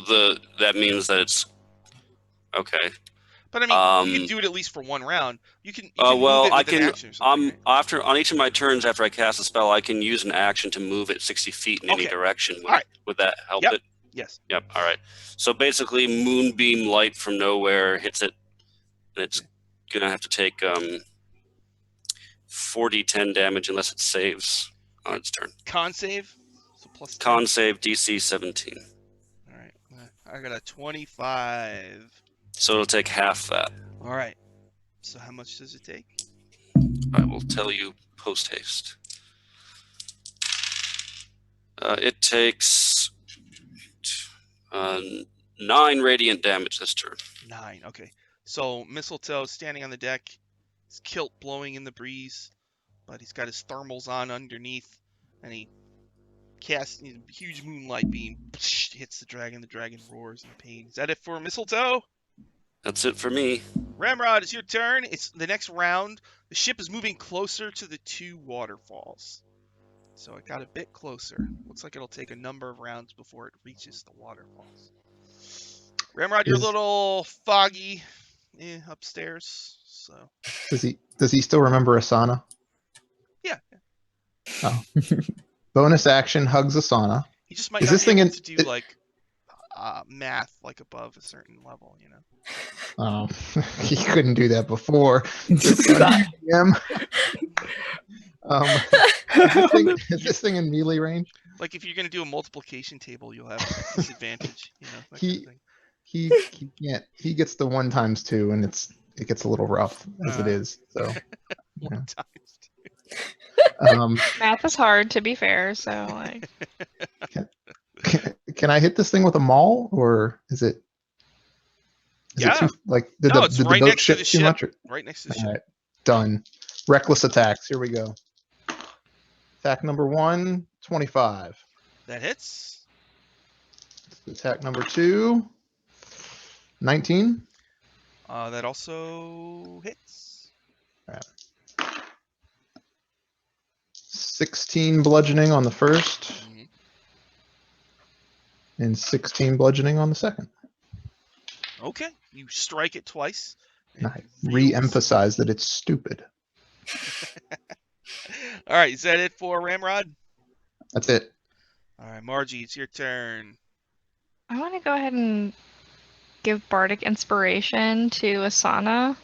that means that it's okay. But I mean, you can do it at least for one round. You can move it with an action or something. Right? On each of my turns after I cast a spell, I can use an action to move it 60 feet in any direction. Would that help it? Yes. Yep. All right. So basically, Moonbeam Light from nowhere hits it, and it's gonna have to take 40-10 damage unless it saves on its turn. Con save. So plus 10. Con save DC 17. All right. I got a 25. So it'll take half that. All right. So how much does it take? I will tell you post haste. It takes 9 radiant damage this turn. 9. Okay. So Mistletoe standing on the deck, his kilt blowing in the breeze, but he's got his thermals on underneath, and he casts a huge moonlight beam, hits the dragon. The dragon roars in pain. Is that it for Mistletoe? That's it for me. Ramrod, it's your turn. It's the next round. The ship is moving closer to the 2 waterfalls. So it got a bit closer. Looks like it'll take a number of rounds before it reaches the waterfalls. Ramrod, you're a little foggy upstairs. So Does he still remember Asana? Yeah. Oh. Bonus action hugs Asana. He just might Is not this be thing able in- to do like math like above a certain level, you know. Oh, he couldn't do that before. Is this thing in melee range? Like if you're gonna do a multiplication table, you'll have a disadvantage, you know. That He- kind of thing. He can't. He gets the 1 times 2, and it gets a little rough as it is. So 1 times 2. Math is hard, to be fair. So like, can I hit this thing with a maul, or is it? Is it too, like did No, the, it's did the right boat next to ship the too ship. much? Or? Right next to the All ship. right, done. Reckless attacks. Here we go. Attack number 1, 25. That hits. Attack number 2, 19. That also hits. 16 bludgeoning on the first, Mhm. and 16 bludgeoning on the second. Okay, you strike it twice. And I it reels. re-emphasize that it's stupid. All right, is that it for Ramrod? That's it. All right, Margie, it's your turn. I want to go ahead and give bardic inspiration to Asana.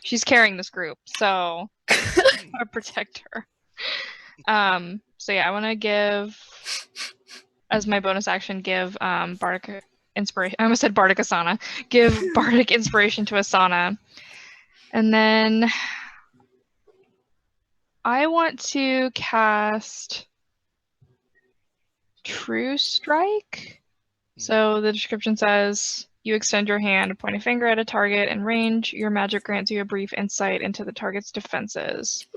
She's carrying this group, so I want to protect her. So yeah, I want to give, as my bonus action, give bardic inspiration. I almost said bardic Asana. Give bardic inspiration to Asana, and then I want to cast True Strike. So the description says, you extend your hand, point a finger at a target in range. Your magic grants you a brief insight into the target's defenses.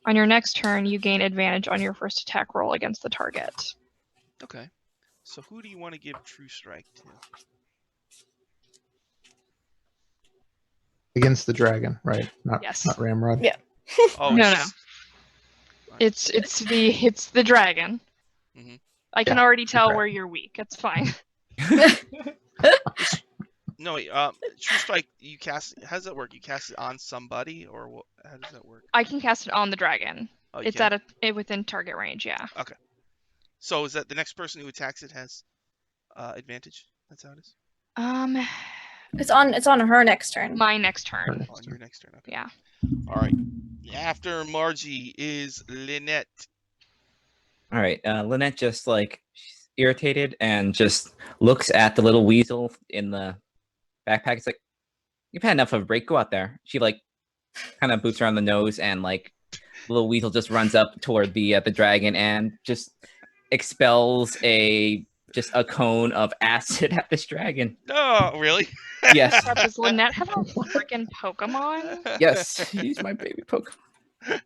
On your next turn, you gain advantage on your first attack roll against the target. Okay. So who do you want to give True Strike to? Against the dragon, right? Yes. Not Ramrod. Yeah. Oh, No, it's- It's the dragon. Mhm. I can Yeah, already tell dragon. where you're weak. It's fine. No, wait. True Strike. You cast. How does that work? You cast it on somebody, or what? How does that work? I can cast it on the dragon. Oh, you It's can? at within target range. Yeah. So is that the next person who attacks it has advantage? That's how it is. It's on her next turn. My next Her turn. next On turn. your next turn. Okay. Yeah. All right. After Margie is Lynette. All right. Lynette just like she's irritated and just looks at the little weasel in the backpack. It's like, you've had enough of a break. Go out there. She like kind of boots her on the nose, and like the little weasel just runs up toward the dragon and just expels a cone of acid at this dragon. Oh, really? Yes. Crap, does Lynette have a freaking Pokemon? Yes, he's my baby Pokemon.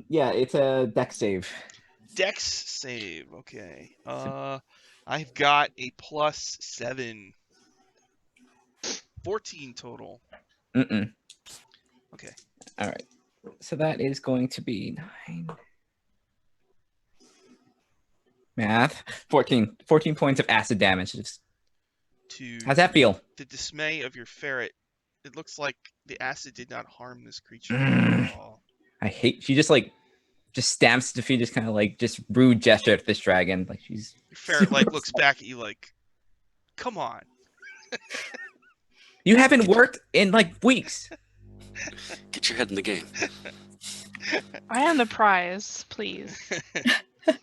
Yeah, it's a dex save. Dex save. Okay. I've got a +7. 14 total. Mm-mm. Okay. All right. So that is going to be 9. Math. 14 points of acid damage. To How's that feel? the dismay of your ferret, it looks like the acid did not harm this creature Mm. at all. I hate. She just stamps the feet, just kind of like just rude gesture at this dragon. Like she's. Your ferret like looks back at you like, "Come on." You haven't worked in like weeks. Get your head in the game. I am the prize, please.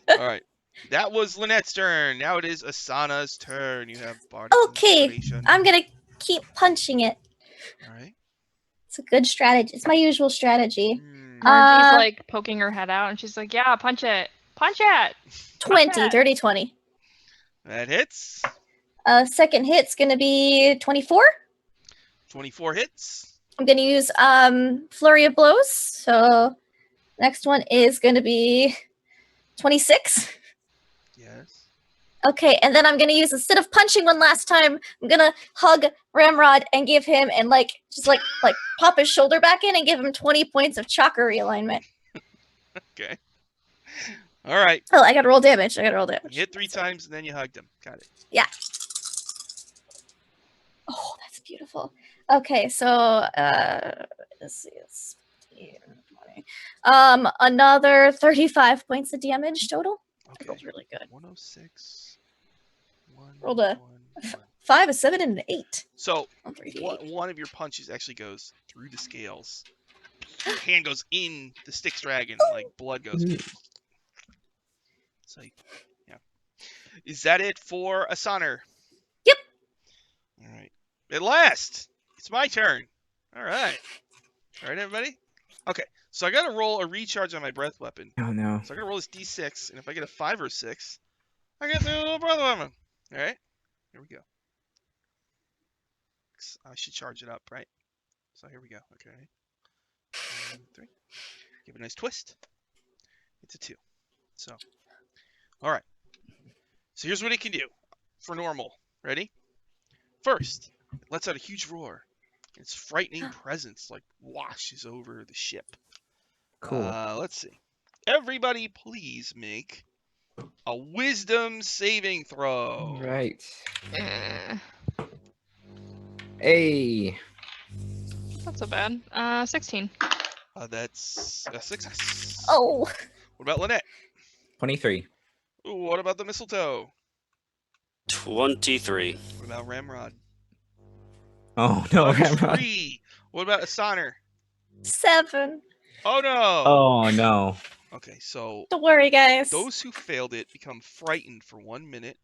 All right. That was Lynette's turn. Now it is Asana's turn. You have Bardic Okay, Inspiration. I'm gonna keep punching it. All right. It's a good strategy. It's my usual strategy. Hmm. Margie's like poking her head out, and she's like, "Yeah, punch it, punch it." 20, dirty 20. That hits. Second hit's gonna be 24. 24 hits. I'm gonna use flurry of blows. So next one is gonna be 26. Yes. Okay, and then I'm gonna use, instead of punching one last time, I'm gonna hug Ramrod and give him, and just pop his shoulder back in and give him 20 points of chakra realignment. Okay. All right. Oh, I gotta roll damage. You hit 3 times and then you hugged him. Got it. Yeah. Oh, that's beautiful. Okay, so let's see, it's 15, 20. Another 35 points of damage total. That Okay. feels really good. 106. Rolled a 1. 5, a 7, and an 8. So On 3d8. one of your punches actually goes through the scales. Your hand goes in the Styx dragon, like blood goes. So, yeah. Is that it for Asaner? Yep. All right. At last, it's my turn. All right. All right, everybody. Okay. So I gotta roll a recharge on my breath weapon. Oh no. So I gotta roll this d6, and if I get a 5 or 6, I get the breath weapon. All right. Here we go. I should charge it up, right? So here we go. Okay. 1, 3. Give it a nice twist. It's a 2. So, all right. So here's what it can do for normal. Ready? First, it lets out a huge roar. Its frightening presence washes over the ship. Cool. Let's see. Everybody, please make a wisdom saving throw. Right. Eh, Hey. not so bad. 16. That's a success. Oh, What about Lynette? 23. Ooh, what about the mistletoe? 23. What about Ramrod? Oh no, Ramrod. 3. What about Asaner? 7. Oh no. Oh no. Okay, so Don't worry, guys. those who failed it become frightened for 1 minute.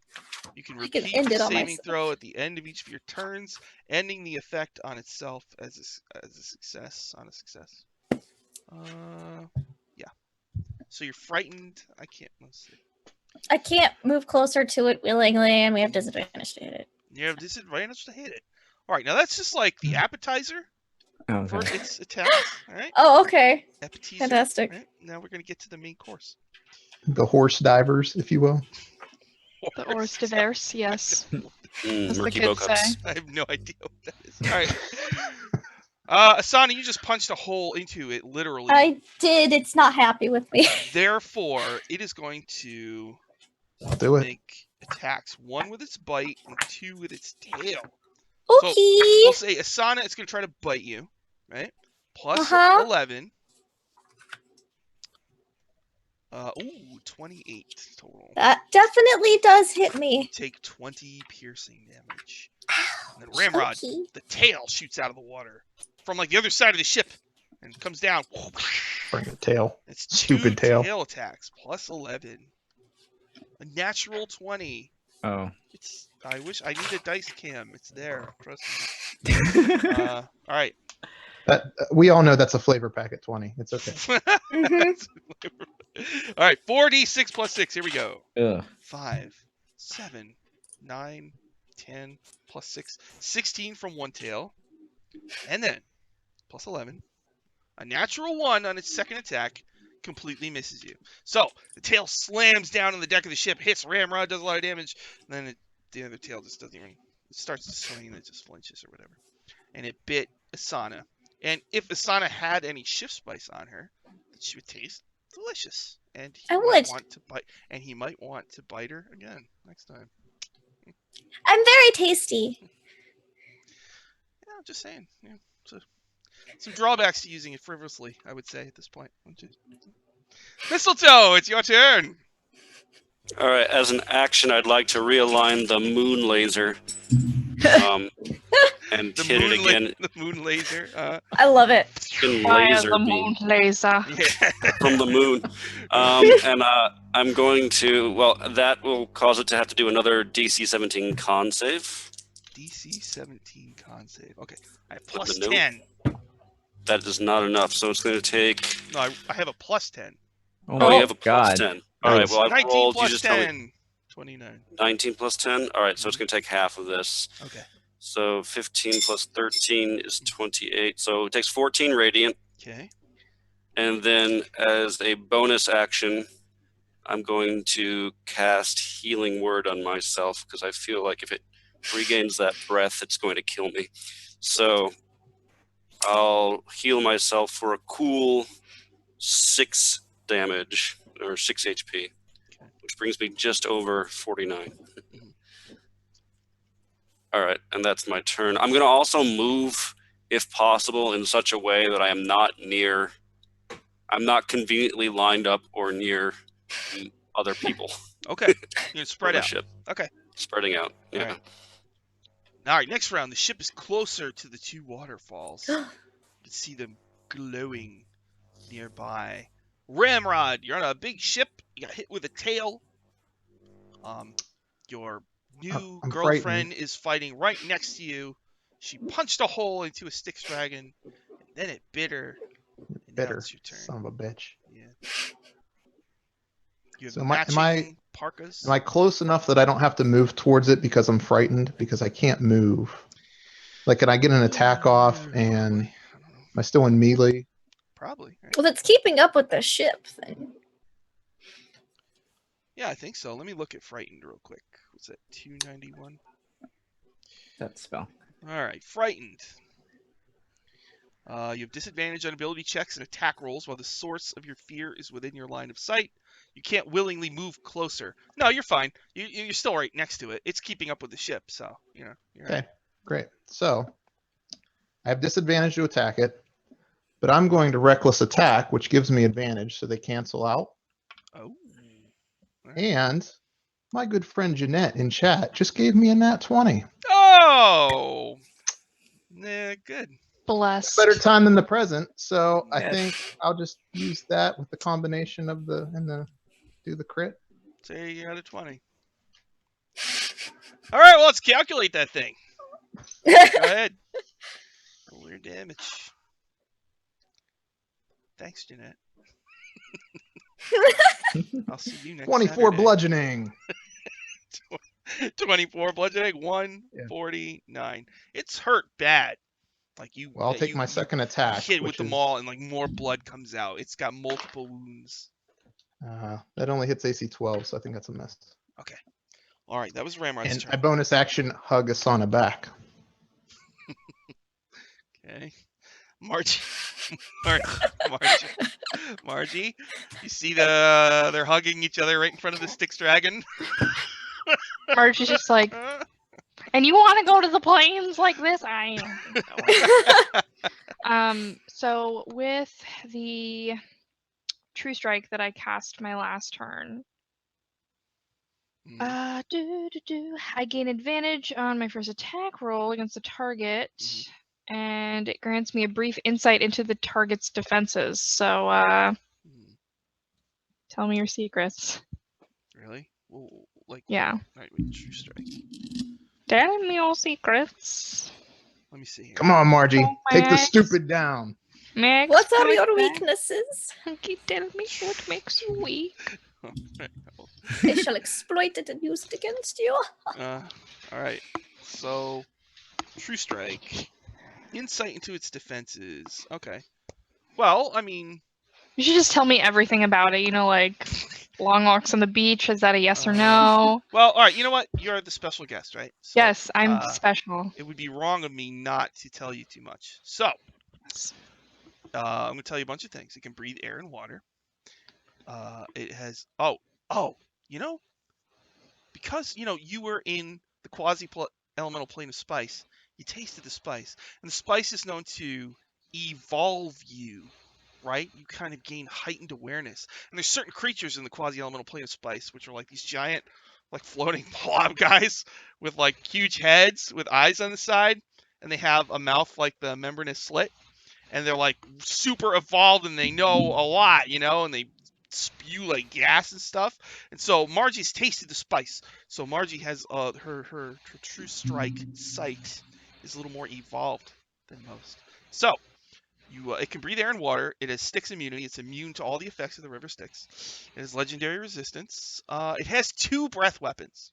You can I can repeat end the it on saving myself. throw at the end of each of your turns, ending the effect on itself as a success. On a success. Yeah. So you're frightened. I can't. Let's see. I can't move closer to it willingly, and we have disadvantage to hit it. You have disadvantage to hit it. All right, now that's just like the appetizer Oh, for God. its attacks. All right. Oh, okay. Appetizer. Fantastic. All right, now we're gonna get to the main course. The horse divers, if you will. The Ors Diverse, yes. As the Murky kids Bokups. say. I have no idea what that is. All right. Asana, you just punched a hole into it, literally. I did. It's not happy with me. Therefore, it is going to I'll do it. make attacks. 1 with its bite and 2 with its tail. Okay. We'll say Asana is going to try to bite you, right? Plus Uh-huh. 11. Ooh, 28 total. That definitely does hit me. Take 20 piercing damage. And then Ramrod, Chunky. the tail shoots out of the water from like the other side of the ship and comes down. Bring the tail. It's Stupid two tail. attacks plus 11. A natural 20. Oh. I wish I need a dice cam. It's there. Trust me. All right. That we all know that's a flavor packet 20. It's okay. All right. 4d6 plus 6. Here we go. Ugh. 5, 7, 9, 10 plus 6. 16 from one tail. And then plus 11. A natural 1 on its second attack. Completely misses you. So the tail slams down on the deck of the ship, hits Ramrod, does a lot of damage, and then the other tail just doesn't even. It starts to swing and it just flinches or whatever. And it bit Asana. And if Asana had any shift spice on her, she would taste delicious. And he might want to bite. And he might want to bite her again next time. I'm very tasty. Yeah, I'm just saying. Yeah, so some drawbacks to using it frivolously, I would say at this point. Mistletoe, it's your turn. All right, as an action, I'd like to realign the moon laser and hit it again. The moon laser. I love it. Laser the beam moon laser. Yeah. from the moon. And I'm going to, well, that will cause it to have to do another DC 17 con save. DC 17 con save. Okay, I have With plus the 10. That is not enough, so it's going to take... No, I have a plus 10. Oh, you have a plus God. 10. All right, well, I've 19 rolled. You plus just tell me 10. 29. 19 plus 10? All right, so it's going to take half of this. Okay. So 15 plus 13 is 28. So it takes 14 radiant. Okay. And then as a bonus action, I'm going to cast Healing Word on myself because I feel like if it regains that breath, it's going to kill me. So I'll heal myself for a cool 6 damage, or 6 HP, which brings me just over 49. All right, and that's my turn. I'm going to also move, if possible, in such a way that I'm not conveniently lined up or near other people. Okay. You're spread on the out. ship. Okay. Spreading out, yeah. All right, next round. The ship is closer to the two waterfalls. You can see them glowing nearby. Ramrod, you're on a big ship. You got hit with a tail. Your new I'm girlfriend frightened. is fighting right next to you. She punched a hole into a Styx dragon. And then it bit her. And now Bitter. it's your turn. Son of a bitch. Yeah. You have So matching parkas. Am I close enough that I don't have to move towards it because I'm frightened? Because I can't move. Like, can I get an attack off? And am I still in melee? Probably. Right? Well, it's keeping up with the ship thing. Yeah, I think so. Let me look at frightened real quick. Was that 291? That spell. All right, frightened. You have disadvantage on ability checks and attack rolls while the source of your fear is within your line of sight. You can't willingly move closer. No, you're fine. You're still right next to it. It's keeping up with the ship, so you're Okay, right. great. So I have disadvantage to attack it, but I'm going to reckless attack, which gives me advantage, so they cancel out. Oh. And my good friend Jeanette in chat just gave me a nat 20. Oh. Yeah, good. Blessed. Better time than the present, so I Yes. think I'll just use that with the combination of do the crit. Say you got a 20. All right, well, let's calculate that thing. Go ahead. Roll your damage. Thanks, Jeanette. I'll see you next 24 Saturday. bludgeoning. 24 bludgeoning, 149. It's hurt bad. Like you. Well, I'll take my second attack. Hit with which the is, maul and like more blood comes out. It's got multiple wounds. That only hits AC 12, so I think that's a miss. Okay. All right, that was Ramrod's And turn. I bonus action hug Asana back. Okay. Margie, you see they're hugging each other right in front of the Styx dragon. Margie's just like, and you want to go to the plains like this? I am. So with the True Strike that I cast my last turn. Mhm. I gain advantage on my first attack roll against the target, and it grants me a brief insight into the target's defenses. So, tell me your secrets. Really? Well, like, Yeah. all right, wait, True Strike. Tell me your secrets. Let me see here. Come on, Margie. Oh, Take the Max. stupid down. Max, What are point your back. weaknesses? Keep telling me what makes you weak. I shall exploit it and use it against you. All right. So, True Strike. Insight into its defenses. Okay. Well, I mean, You should just tell me everything about it. You know, like long walks on the beach. Is that a yes or no? well, all right. You know what? You're the special guest, right? So, Yes, I'm special. it would be wrong of me not to tell you too much. So, I'm going to tell you a bunch of things. It can breathe air and water. It has. You know, because you were in the quasi-elemental plane of spice, you tasted the spice, and the spice is known to evolve you, right? You kind of gain heightened awareness, and there's certain creatures in the quasi-elemental plane of spice which are like these giant, like floating blob guys with like huge heads with eyes on the side, and they have a mouth like the membranous slit, and they're like super evolved and they know a lot, and they spew like gas and stuff. And so Margie's tasted the spice. So Margie has her True Strike sight is a little more evolved than most. So it can breathe air and water. It has Styx immunity. It's immune to all the effects of the river Styx. It has legendary resistance. It has 2 breath weapons.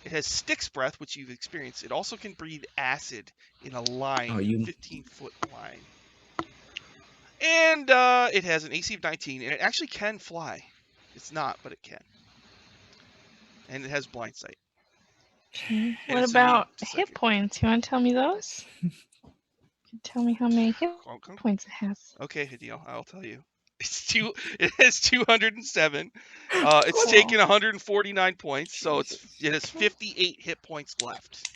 It has Styx breath, which you've experienced. It also can breathe acid in a line, 15-foot line. And it has an AC of 19, and it actually can fly. It's not, but it can. And it has blind sight. Okay. And What it's immune about to hit psychic. points? You want to tell me those? Tell me how many hit points it has. Okay, Hideo, I'll tell you. It has 207. It's Cool. taken 149 points, so it has 58 hit points left.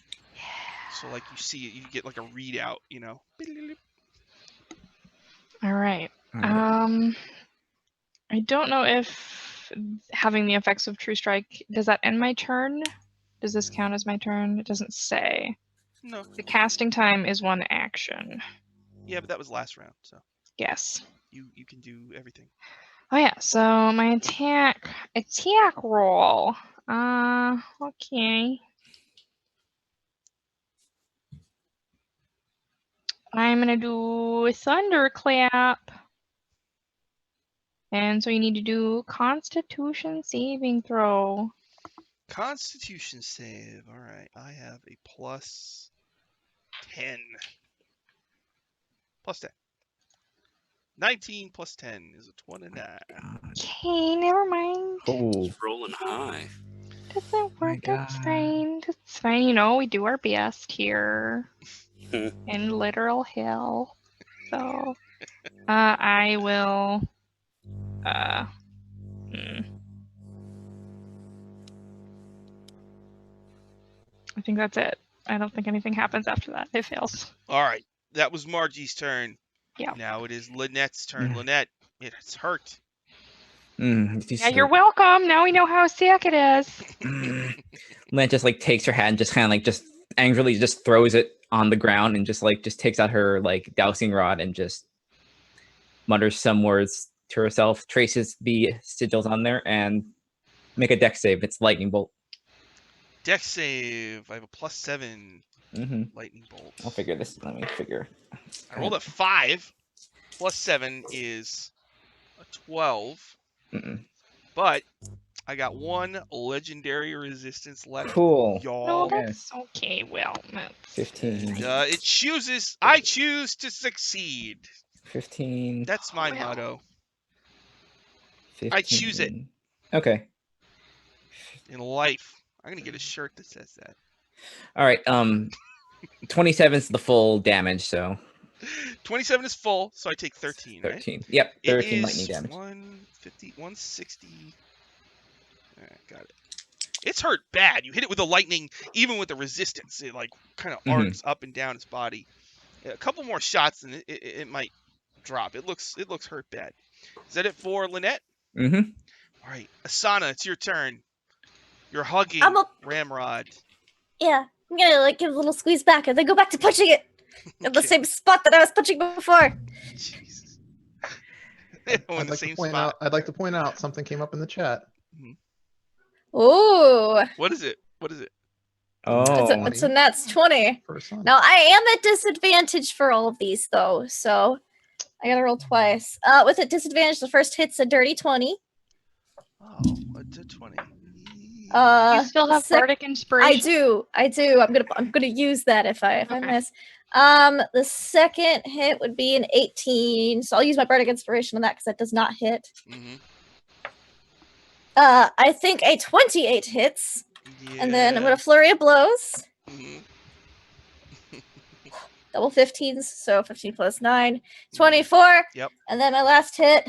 So like you see it, you get like a readout, All right. I don't know if having the effects of True Strike, does that end my turn? Does this count as my turn? It doesn't say. No. The casting time is 1 action. Yeah, but that was last round, so Yes. you can do everything. Oh yeah, so my attack roll. Okay. I'm gonna do a thunderclap. And so you need to do Constitution saving throw. Constitution save. All right, I have a plus 10. Plus 10. 19 plus 10 is a 29. Okay, never mind. Oh, Rolling high. Doesn't my work. It's God. fine. It's fine. We do our best here. In literal hell. So, I will. I think that's it. I don't think anything happens after that. It fails. All right, that was Margie's turn. Yeah. Now it is Lynette's turn. Lynette, it's hurt. Yeah, you're welcome. Now we know how sick it is. Lynette just like takes her hat and just kind of like just angrily just throws it on the ground and just takes out her like dowsing rod and just mutters some words to herself, traces the sigils on there, and make a dex save. It's lightning bolt. Dex save. I have a plus 7 lightning bolt. I'll figure this. Let me figure. I rolled a 5. Plus 7 is a 12. But I got 1 legendary resistance left. Cool. Y'all. No, that's okay. Well, that's 15. And I choose to succeed. 15. That's my motto. 15. I choose it. Okay. In life. I'm going to get a shirt that says that. All right. 27 is the full damage, so 27 is full, so I take 13, 13. Right? Yep, 13 it is lightning damage. 150, 160. All right, got it. It's hurt bad. You hit it with the lightning, even with the resistance. It like kind of arcs up and down its body. A couple more shots and it might drop. It looks hurt bad. Is that it for Lynette? Mm-hmm. All right, Asana, it's your turn. You're hugging I'm a- Ramrod. Yeah, I'm gonna like give a little squeeze back and then go back to punching it at the Okay. same spot that I was punching before. Jesus. In I'd the like same to point spot. out. I'd like to point out something came up in the chat. Ooh, What is it? What is it? Oh. it's a nat's 20. For Asana. Now I am at disadvantage for all of these though, so I gotta roll twice. With a disadvantage, the first hit's a dirty 20. Oh, a 20. You still have bardic I inspiration? do. I'm gonna use that if I Okay. miss. The second hit would be an 18, so I'll use my bardic inspiration on that because that does not hit. Mm-hmm. I think a 28 hits, and then I'm gonna flurry of blows. Mhm. Double 15s, so 15 plus 9, 24. Yep. And then my last hit,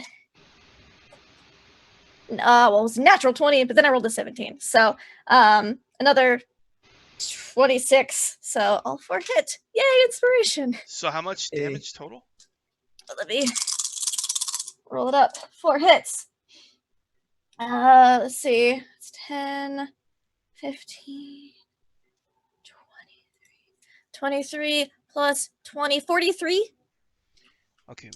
well, it was a natural 20, but then I rolled a 17. So, another 26. So all 4 hit. Yay, inspiration. So how much Hey. damage total? Let me roll it up. 4 hits. Let's see. It's 10, 15, 23 plus 20, 43. Okay,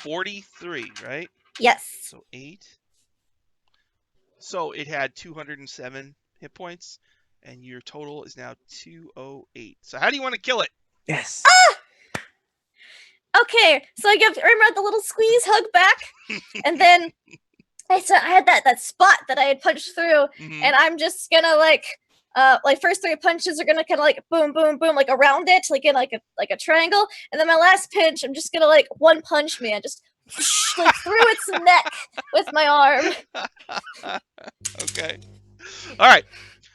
43, right? Yes. So 8. So it had 207 hit points, and your total is now 208. So how do you want to kill it? Yes. Okay, so I give Irma the little squeeze hug back, and then I had that spot that I had punched through, Mhm. and I'm just gonna like first 3 punches are gonna kind of like boom, boom, boom, like around it, like in like a triangle, and then my last pinch, I'm just gonna like one punch man, just like through its neck with my arm. Okay. All right.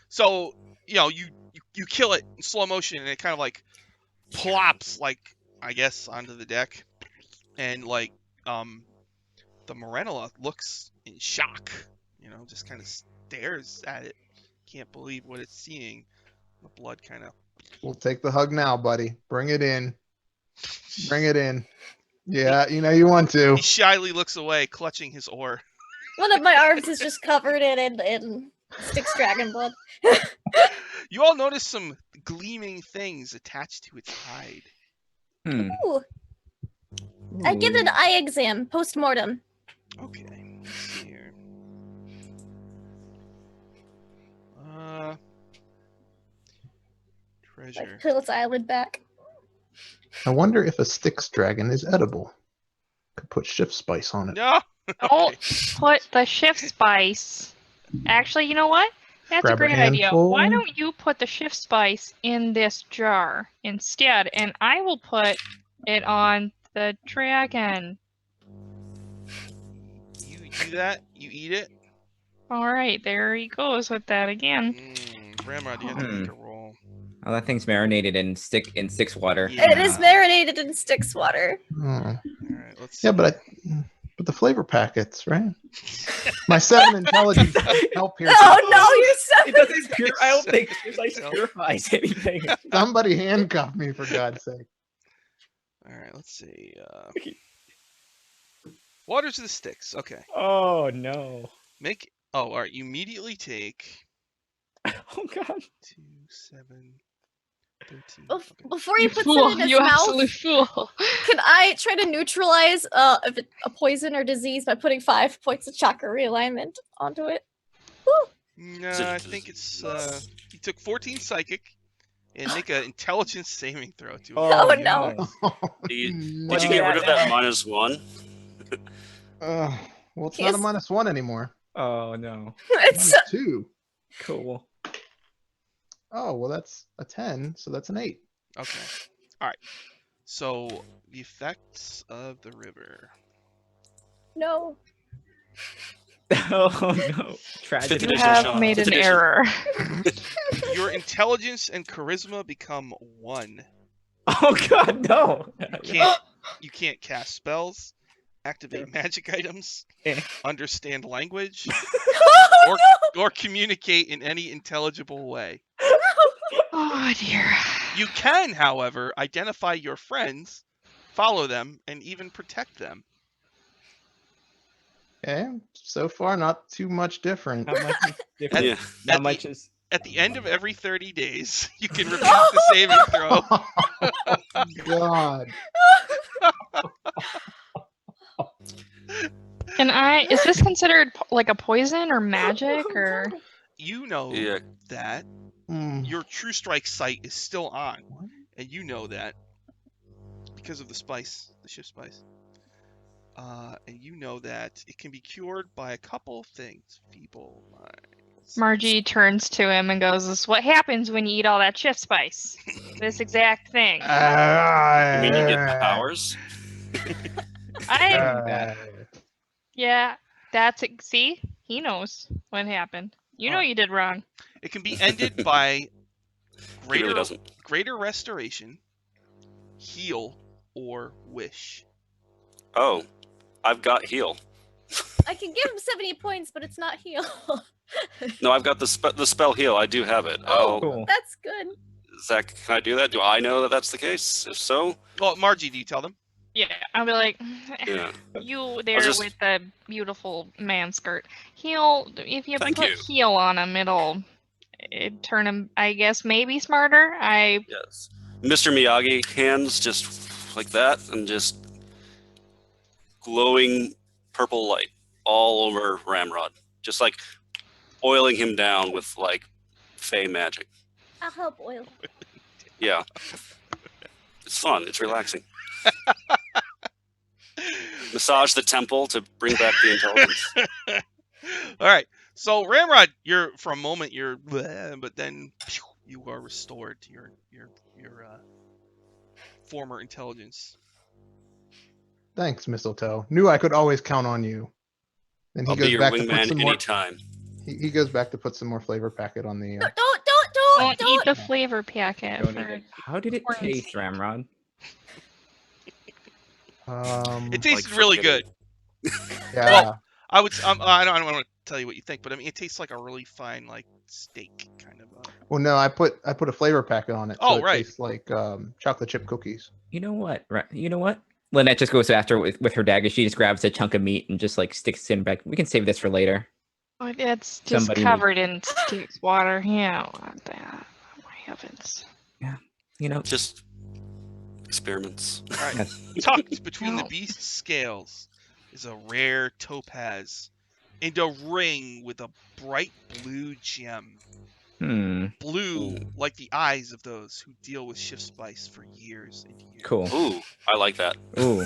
So you kill it in slow motion, and it kind of like plops, like I guess, onto the deck, and like the Morenala looks in shock. Just kind of stares at it. Can't believe what it's seeing. The blood kind of. We'll take the hug now, buddy. Bring it in. Bring it in. Yeah, you want to. He shyly looks away, clutching his oar. One of my arms is just covered in Styx dragon blood. You all notice some gleaming things attached to its hide. Ooh. I give it an eye exam post-mortem. Okay, let's see here. Treasure. Like, pull its eyelid back. I wonder if a Styx dragon is edible. Could put shift spice on it. No. Don't put the shift spice. Actually, you know what? That's Grab a a great idea. Why handful. don't you put the shift spice in this jar instead, and I will put it on the dragon. You do that? You eat it? All right, there he goes with that again. Ramrod, you have to make a roll. Oh, that thing's marinated in Styx water. Yeah. It is marinated in Styx water. Oh. All right, let's see. Yeah, but the flavor packets, right? My 7 intelligence help here. Oh no, you're so. It doesn't pure. I don't think it purifies anything. Somebody handcuff me, for God's sake. All right, let's see. Waters of the Styx. Okay. Oh no. All right. You immediately take Oh god. 2, 7, 13. Bef- Okay. Before he puts Fool, it in his you mouth, absolute fool. can I try to neutralize a poison or disease by putting 5 points of chakra realignment onto it? No, I think it's you took 14 psychic and make an intelligence saving throw to it. Oh, no. Did you No. get rid of that -1? Well, it's not a -1 anymore. Oh no. It's It's 2. Cool. Oh, well, that's a 10, so that's an 8. Okay. All right. So the effects of the river. no. Oh no. Tragedy. You Edition have shot. made an Edition. error. Your intelligence and charisma become 1. Oh god, no. You can't cast spells, activate magic items, Eh. understand language, Oh, no! or communicate in any intelligible way. Oh dear. You can, however, identify your friends follow them, and even protect them. Okay, so far not too much different. Not much is different. Yeah. Not much is. At the end of every 30 days, you can repeat the saving throw. God. Is this considered like a poison or magic or? You know Yeah. that Hmm. your True Strike sight is still on, and you know that because of the spice, the shift spice. And you know that it can be cured by a couple of things. Feeble minds. Margie turns to him and goes, "This is what happens when you eat all that shift spice. This exact thing." You mean you get powers? Yeah, that's it. See, he knows what happened. You know Alright. you did wrong. It can be ended by He really doesn't. greater restoration, heal, or wish. Oh, I've got heal. I can give him 70 points, but it's not heal. No, I've got the spell heal. I do have it. Oh, Cool. that's good. Zach, can I do that? Do I know that that's the case? If so, Well, Margie, do you tell them? Yeah, I'll be like, yeah. you there just- with the beautiful man skirt. Heal. If you Thank put you. heal on him, it'd turn him, I guess, maybe smarter. Yes. Mr. Miyagi, hands just like that, and just glowing purple light all over Ramrod. Just like oiling him down with like fey magic. I'll help oil. Yeah. It's fun. It's relaxing. Massage the temple to bring back the intelligence. All right. So Ramrod, for a moment you're, bleh, but then phew, you are restored to your former intelligence. Thanks, Mistletoe. Knew I could always count on you. And he I'll be goes your back to put wingman some more. anytime. He goes back to put some more flavor packet on the. Don't eat the flavor packet. Don't eat it. How did it Quarantine. taste, Ramrod? It tasted Like really forgetting. good. Yeah. Well, I would. I don't want to tell you what you think, but I mean, it tastes like a really fine, like steak kind of. Well, no, I put a flavor packet on it. Oh, so it right. tastes like chocolate chip cookies. You know what? You know what? Lynette just goes after it with her dagger. She just grabs a chunk of meat and just like sticks it in back. We can save this for later. Oh, it's just Somebody covered in Styx water. Yeah, I don't want that. Oh my heavens. You know, Just experiments. All right. yes. Tucked between the No. beast's scales is a rare topaz and a ring with a bright blue gem. Blue, like the eyes of those who deal with shift spice for years and years. Cool. Ooh, I like that. Ooh.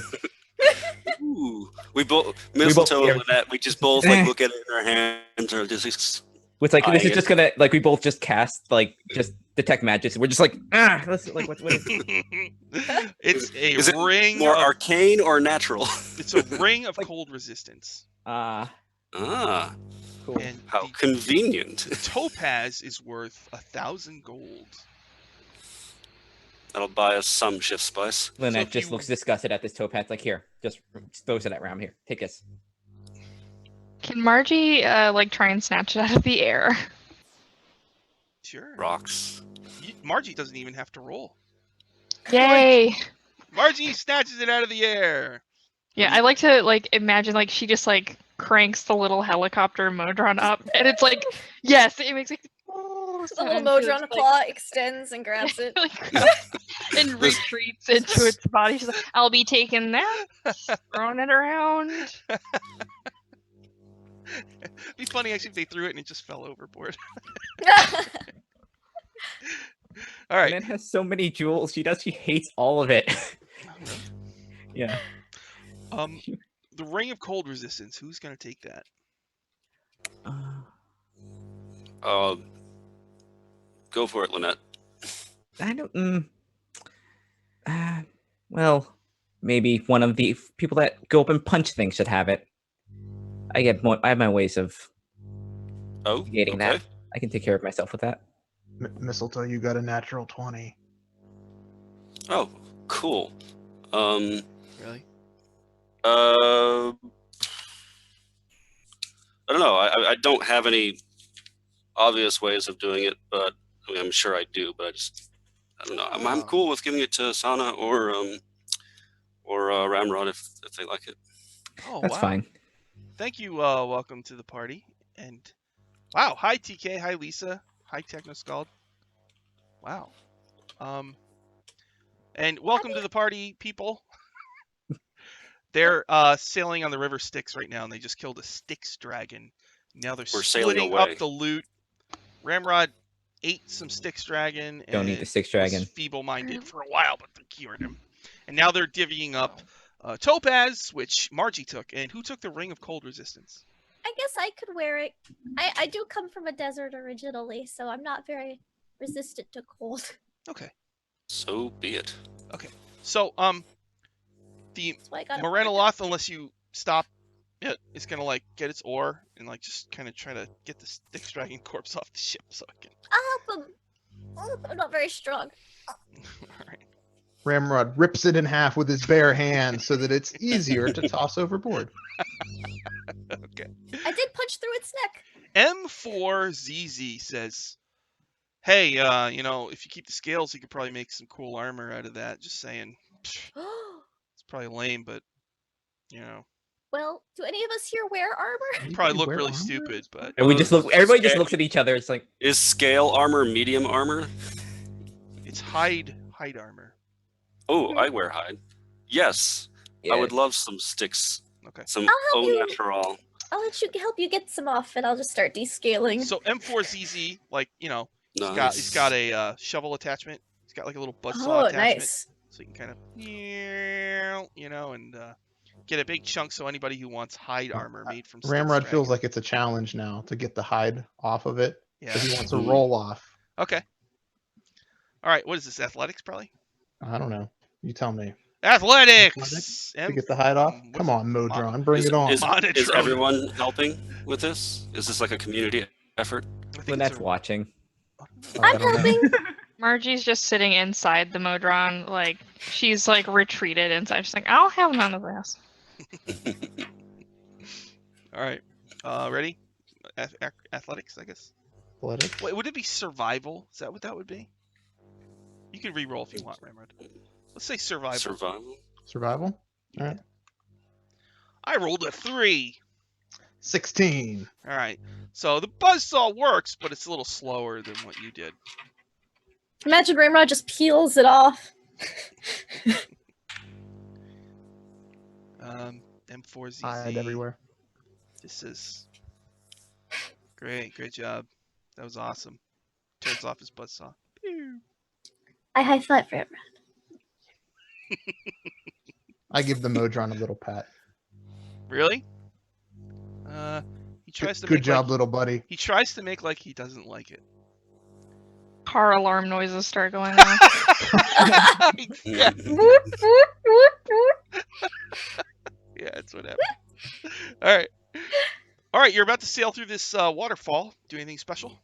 Ooh, we both Mistletoe and Lynette. We just both like look at it in our hands or just. It's like this is I- just gonna like we both just cast like just detect magic. We're just like let's like what is it? It's a Is it ring. more of, arcane or natural? it's a ring of cold resistance. Ah, Cool. And how the convenient. topaz is worth 1,000 gold. That'll buy us some shift spice. Lynette if just you- looks disgusted at this topaz. Like here, just throws it at Ram. Here, take this. Can Margie like try and snatch it out of the air? Sure. Rocks. Margie doesn't even have to roll. Yay! Margie snatches it out of the air. Yeah, I like to like imagine like she just like cranks the little helicopter Modron up, and it's like yes, it makes like The little Modron claw extends and grabs it. and retreats into its body. She's like, "I'll be taking that, throwing it around." It'd be funny actually if they threw it and it just fell overboard. All right. Lynette has so many jewels. She hates all of it. Yeah. The ring of cold resistance. Who's gonna take that? Go for it, Lynette. I don't. Well, maybe one of the people that go up and punch things should have it. I have my ways of Oh, getting okay. that. I can take care of myself with that. Mistletoe, you got a natural 20. Oh, cool. Really? I don't know. I don't have any obvious ways of doing it, but I mean, I'm sure I do. But I don't know. I'm cool with giving it to Sana or or Ramrod if they like it. Oh, That's wow. fine. Thank you. Welcome to the party. And wow, hi TK, hi Lisa, hi Technoscald. Wow. And welcome to the party, people. They're sailing on the river Styx right now, and they just killed a Styx dragon. Now they're We're sailing splitting away. up the loot. Ramrod ate some Styx dragon Don't eat and the Styx was dragon. feeble-minded for a while, but they cured him. And now they're divvying up Topaz, which Margie took. And who took the Ring of Cold Resistance? I guess I could wear it. I do come from a desert originally, so I'm not very resistant to cold. Okay. So be it. So, the That's why I got it. Morenoloth, unless you stop it, is gonna like get its ore and like just kind of try to get the Styx dragon corpse off the ship so I can. I'll help him. Oh, I'm not very strong. All right. Ramrod rips it in half with his bare hand so that it's easier to toss overboard. Okay. I did punch through its neck. M4ZZ says, "Hey, if you keep the scales, you could probably make some cool armor out of that. Just saying. It's probably lame, but Well, do any of us here wear armor? you probably look Wear really armor? stupid, but And we just look. Everybody just Scale- looks at each other. It's like, Is scale armor medium armor? it's hide armor. Oh, I wear hide. Yes, yeah, I would love some sticks. Okay. Some I'll help au you. natural. I'll help you get some off, and I'll just start descaling. So M4ZZ, Nice. he's got a shovel attachment. He's got like a little buzzsaw attachment. Nice. So you can kind of, and get a big chunk. So anybody who wants hide armor made from Styx Ramrod dragon. feels like it's a challenge now to get the hide off of it. Yeah. So he wants to roll off. Okay. All right. What is this? Athletics, probably. I don't know. You tell me. Athletics. To get the hide off? what Come is on, Modron, bring it on. Is Monotone. everyone helping with this? Is this like a community effort? I think Lynette's it's a- watching. Oh, I I'm don't know. helping. Margie's just sitting inside the Modron, like she's like retreated inside. She's like, I'll have none of this. All right. Ready? Athletics, I guess. Athletics? Wait, would it be survival? Is that what that would be? You can re-roll if you want, Ramrod. Let's say survival. Survival. Survival? All right. I rolled a 3. 16. All right. So the buzzsaw works, but it's a little slower than what you did. Imagine Ramrod just peels it off. M4ZZ. Hide everywhere. This is great. Great job. That was awesome. Turns off his buzzsaw. Pew. I high five Ramrod. I give the Modron a little pat. Really? He tries to Good make job, like, little buddy. he tries to make like he doesn't like it. Car alarm noises start going on. yeah, Whoop, whoop, whoop, whoop. yeah, that's what happened. All right. You're about to sail through this waterfall. Do anything special?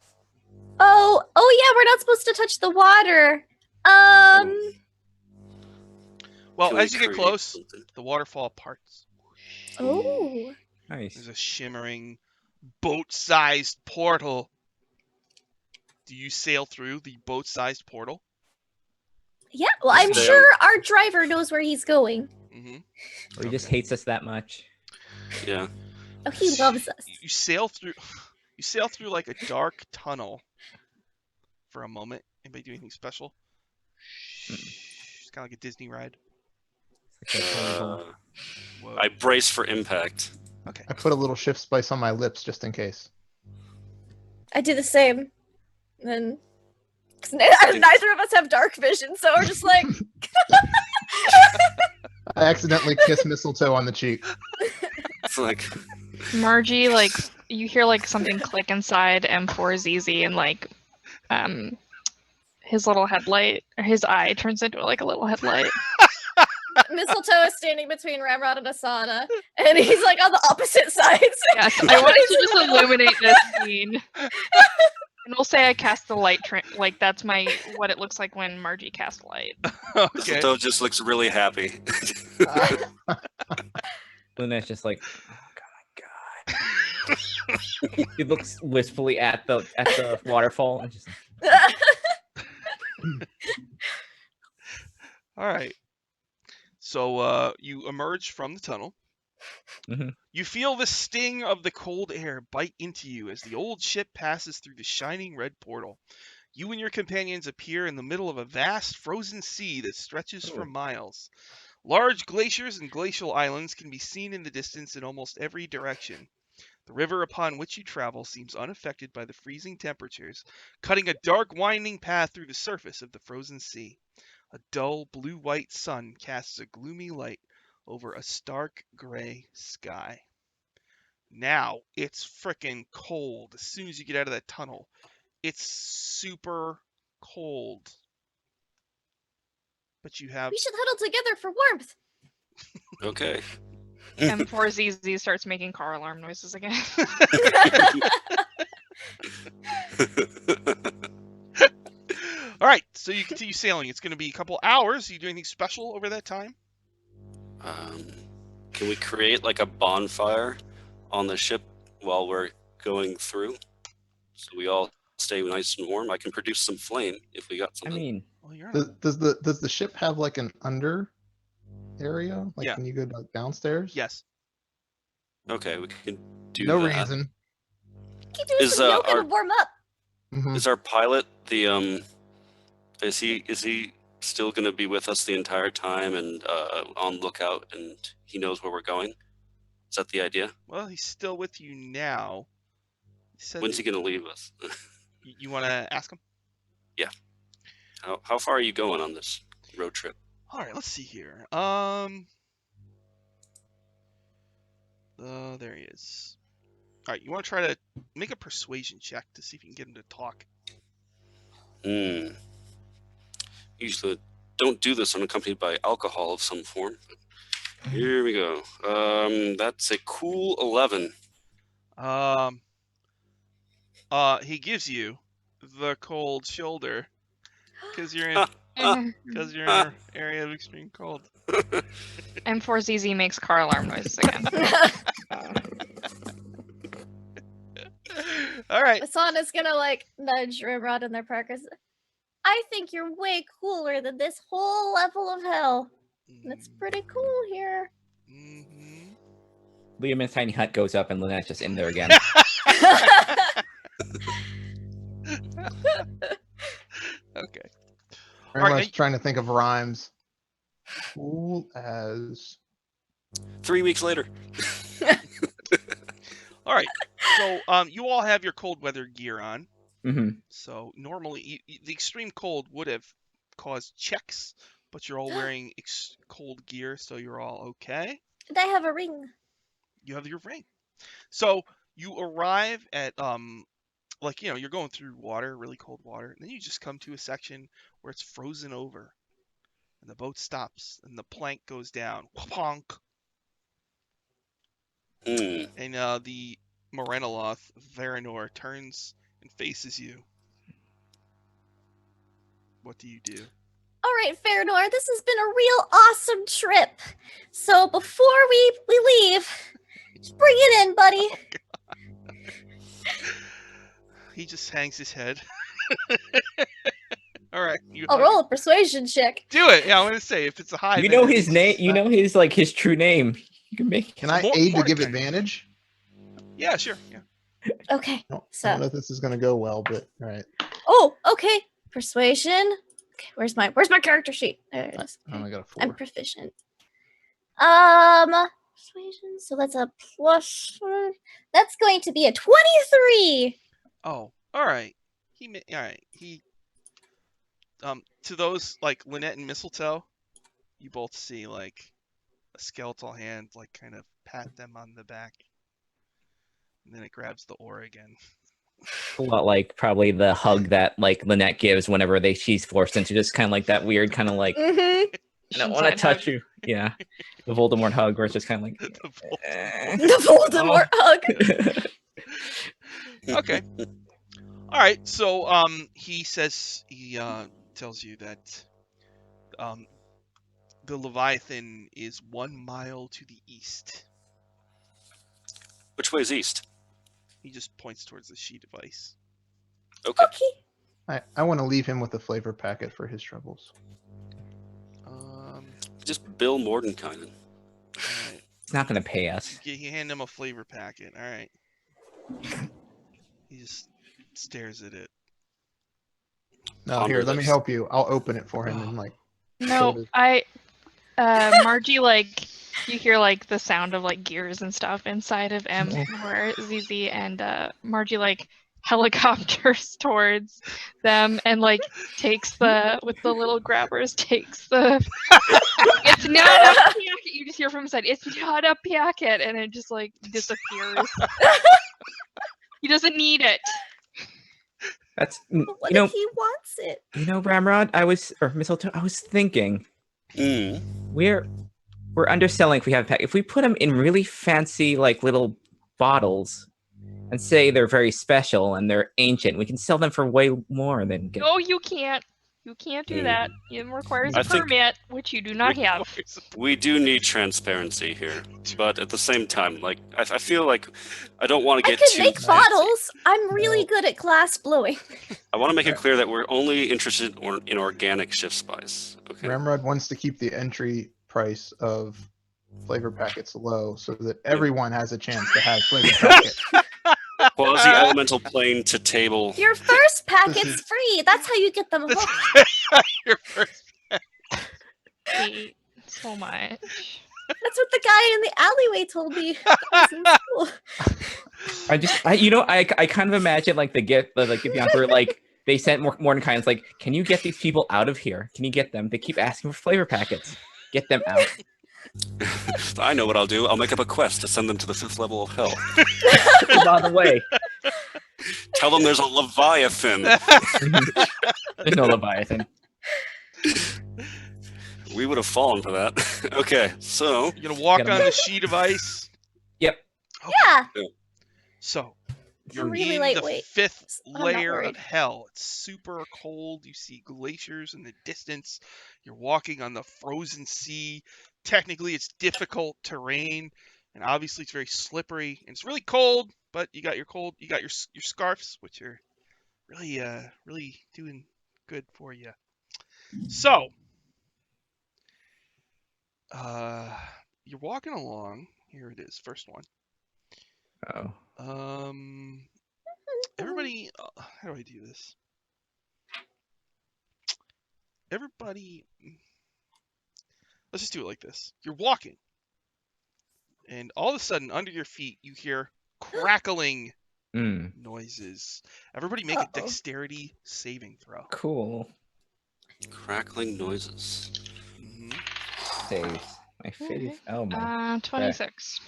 Oh yeah, we're not supposed to touch the water. Well, Can we as you get create close, something? the waterfall parts. Oh. Nice. There's a shimmering, boat-sized portal. Do you sail through the boat-sized portal? Yeah, well, I'm Damn. sure our driver knows where he's going. Mm-hmm. Or he just hates us that much. Yeah. Oh, he loves us. You sail through. You sail through like a dark tunnel for a moment. Anybody do anything special? It's kind of like a Disney ride. Uh, Whoa. I brace for impact. Okay. I put a little shift spice on my lips just in case. I do the same. And then, 'cause neither of us have dark vision, so we're just like, I accidentally kissed mistletoe on the cheek. It's like Margie, like you hear like something click inside M4ZZ, and like his little headlight, or his eye turns into like a little headlight. Mistletoe is standing between Ramrod and Asana, and he's like on the opposite sides. Yes, I wanted to just illuminate this scene. And we'll say I cast the light, like that's what it looks like when Margie casts light. Okay. Mistletoe just looks really happy. Lynette's just like, oh god. He looks wistfully at the waterfall and just All right. So you emerge from the tunnel. Mhm. You feel the sting of the cold air bite into you as the old ship passes through the shining red portal. You and your companions appear in the middle of a vast frozen sea that stretches for miles. Large glaciers and glacial islands can be seen in the distance in almost every direction. The river upon which you travel seems unaffected by the freezing temperatures, cutting a dark winding path through the surface of the frozen sea. A dull blue-white sun casts a gloomy light over a stark gray sky. Now it's frickin' cold as soon as you get out of that tunnel. It's super cold. But you have We should huddle together for warmth. Okay. M4ZZ starts making car alarm noises again. all right. So you continue sailing. It's going to be a couple hours. You do anything special over that time? Can we create like a bonfire on the ship while we're going through, so we all stay nice and warm? I can produce some flame if we got I something. mean, Well, you're Does the ship have like an under area? Like, Yeah. can you go like, downstairs? yes. Okay, we can do No that. reason. Keep doing Is, some yoga our- to warm up. Mhm. Is our pilot the Is he still going to be with us the entire time and on lookout, and he knows where we're going? Is that the idea? Well, he's still with you now. He said When's that- he going to leave us? You want to ask him? How far are you going on this road trip? All right, let's see here. There he is. All right, you want to try to make a persuasion check to see if you can get him to talk. Usually don't do this unaccompanied by alcohol of some form. Here we go. That's a cool 11. He gives you the cold shoulder because you're in an area of extreme cold. M4ZZ makes car alarm noises again. All right. Asana's gonna like nudge Rimrod in their Parkers. I think you're way cooler than this whole level of hell. It's pretty cool here. Mm-hmm. Liam's tiny hut goes up and Lynette's just in there again. Okay. Very Alright, much now- trying to think of rhymes. Cool as. 3 weeks later. All right. So you all have your cold weather gear on. Hmm. So normally the extreme cold would have caused checks, but you're all wearing cold gear, so you're all okay. And I have a ring. You have your ring. So you arrive at like you're going through water, really cold water, and then you just come to a section where it's frozen over, and the boat stops, and the plank goes down. Whonk. And the Morenoloth, Varanor, turns and faces you. What do you do? All right, Farinor, this has been a real awesome trip. So before we leave, just bring it in, buddy. He just hangs his head. All right, you I'll hug roll a persuasion check. it. Do it. Yeah, I'm gonna say if it's a high. You then know it his means name. it's You not- know his like his true name. You can make. Can I Mor- aid to give Mordenkainen. advantage? Yeah, sure. Yeah. Okay. No, So- I don't know if this is gonna go well, but all right. Oh, okay. Persuasion. Okay, where's my character sheet? There it is. Oh, I got a 4. I'm proficient. Persuasion. So that's a +1. That's going to be a 23. Oh, all right. All right. He to those like Lynette and Mistletoe, you both see like a skeletal hand like kind of pat them on the back, and then it grabs the oar again. A lot like probably the hug that like Lynette gives whenever she's forced into just kind of like that weird kind of like Mm-hmm. I don't want to Inside hug. touch you. Yeah, the Voldemort hug where it's just kind of like. The Vol- eh. The Voldemort hug. Okay. All right. So he says he tells you that the Leviathan is 1 mile to the east. Which way is east? He just points towards the sheet of ice. Okay. Okay. I want to leave him with a flavor packet for his troubles. just bill Mordenkainen. All right. It's not going to pay us. You hand him a flavor packet. All right. He just stares at it. No, Ponder here, let me this. help you. I'll open it for him and like. No, Margie, like, you hear, like, the sound of, like, gears and stuff inside of M or ZZ, and Margie, like, helicopters towards them and, like, takes with the little grabbers, takes the... It's not a packet! You just hear from inside, it's not a packet! And it just, like, disappears. He doesn't need it. That's But what if he wants it? Ramrod, or Mistletoe, I was thinking Mm. we're underselling if we have a pack. If we put them in really fancy like little bottles and say they're very special and they're ancient, we can sell them for way more than get. No, you can't. You can't do that. It requires I a think- permit, which you do not have. We do need transparency here, but at the same time, like I feel like I don't want to I get could too. make fancy. bottles. I'm really good at glass blowing. I want to make it clear that we're only interested in organic shift spice. Okay. Ramrod wants to keep the entry price of flavor packets low so that everyone has a chance to have flavor packet. Quasi elemental plane to table. Your first packet's free. That's how you get them hooked. Your first. Hate so much. That's what the guy in the alleyway told me. I was in school. I kind of imagine like the gift, like the where like they sent Mordenkainen's like, can you get these people out of here? Can you get them? They keep asking for flavor packets. Get them out. I know what I'll do. I'll make up a quest to send them to the 5th level of hell. On the way. Tell them there's a Leviathan. There's no Leviathan. We would have fallen for that. Okay, so You're gonna walk Get 'em on the sheet of ice. Yep. Yeah. So It's you're really in lightweight. the 5th I'm not layer worried. of hell. It's super cold. You see glaciers in the distance. You're walking on the frozen sea. Technically, it's difficult terrain, and obviously it's very slippery. And it's really cold, but you got your scarves, which are really doing good for you. So, you're walking along. Here it is, first one. Oh. Everybody, how do I do this? Everybody, let's just do it like this. You're walking, and all of a sudden, under your feet, you hear crackling noises. Everybody make a Uh-oh. dexterity saving throw. Cool. crackling noises. hmm Saves. My faith. Oh my. 26.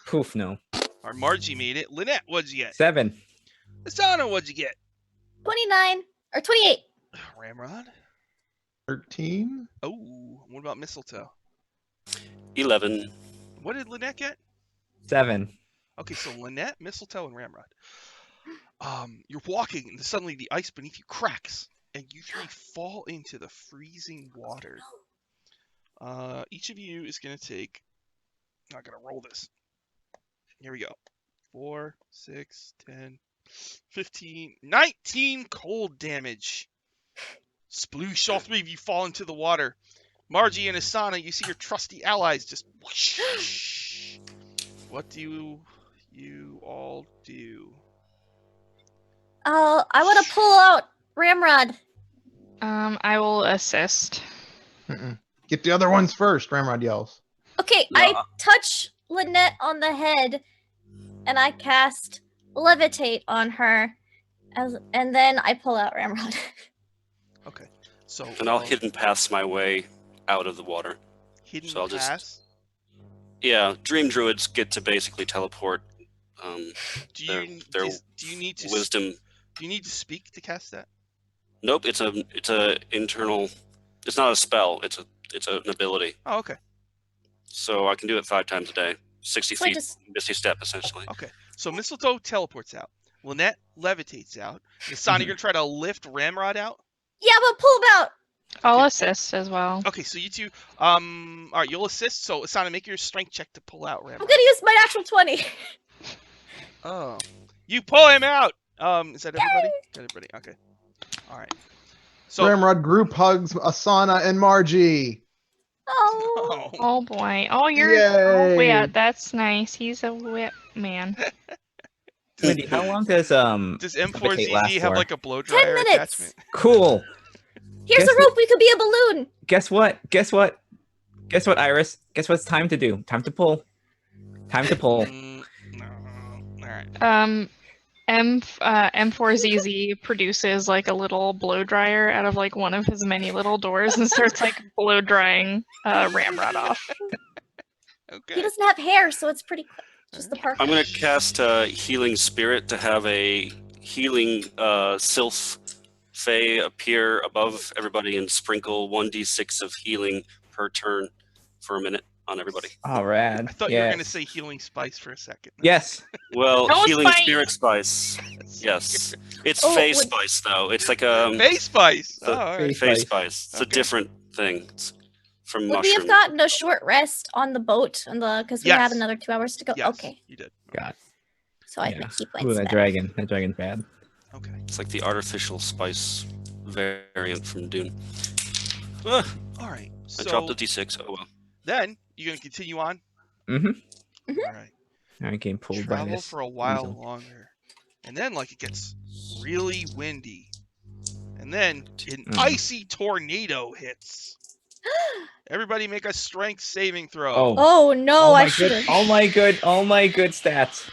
Poof, no. Our Margie made it. Lynette, what'd you get? 7. Asana, what'd you get? 29 or 28. Ramrod? 13? Oh, what about Mistletoe? 11. What did Lynette get? 7. Okay, so Lynette, Mistletoe, and Ramrod. You're walking, and suddenly the ice beneath you cracks, and you three fall into the freezing water. Each of you is going to take... I'm not going to roll this. Here we go. 4, 6, 10, 15, 19 cold damage. Sploosh, all three of you fall into the water. Margie and Asana, you see your trusty allies just whoosh. What do you all do? I want to pull out Ramrod. I will assist. Mm-mm. Get the other ones first, Ramrod yells. Okay, I touch Lynette on the head, and I cast Levitate on her, and then I pull out Ramrod. Okay, so And I'll hidden pass my way out of the water. hidden so I'll just- pass. Yeah, dream druids get to basically teleport. Do their- you their do you need to wisdom. do you need to speak to cast that? Nope, it's a internal. It's not a spell. It's an ability. Oh, okay. So I can do it 5 times a day. 60 So I feet, just misty step essentially. Okay. So Mistletoe teleports out. Lynette levitates out. Asana, you're gonna try to lift Ramrod out. yeah, but pull him out. I'll Okay. assist as well. Okay, so you two, all right, you'll assist. So Asana, make your strength check to pull out I'm Ramrod. gonna use my natural 20. Oh, you pull him out. Is that everybody? Everybody. Okay. All right. So Ramrod group hugs Asana and Margie. Oh. Oh boy. Oh, you're. Oh, Yay. yeah, that's nice. He's a whip man. Wendy, how long does Does Suffocate last M4ZZ have for? like a blow 10 dryer minutes. attachment? Cool. Here's Guess a rope. We could be a balloon. Guess what? Guess what? Guess what, Iris? Guess what it's time to do? Time to pull. Time to pull. No. All right. M4ZZ produces like a little blow dryer out of like one of his many little doors and starts like blow drying Ramrod off. Okay. He doesn't have hair, so it's pretty quick. Just the parka. I'm going to cast Healing Spirit to have a healing Sylph Fae appear above everybody and sprinkle 1d6 of healing per turn for a minute on everybody. Oh, rad. I thought you were Yes. going to say healing spice for a second. Yes. Well, No healing spice! spirit spice. Yes. It's Oh, Fae would- spice, though. It's like a Face spice. the Oh, all right. Fae Spice. spice. It's a Okay. different thing. It's from Would we mushroom. have gotten a short rest on the boat because we Yes. have another 2 hours to go? Yes, Okay, you did. God. so I Yeah. could keep my Ooh, that spell. dragon. That dragon's bad. Okay. It's like the artificial spice variant from Dune. Ah, All right. I So dropped a d6. Oh well. then you're going to continue on. Mm-hmm. All right. I getting pulled by Travel this. for a while weasel. longer, and then like it gets really windy, and then an Mm. icy tornado hits. Everybody make a strength saving throw. Oh. Oh no, my I good. should have. Oh my good stats.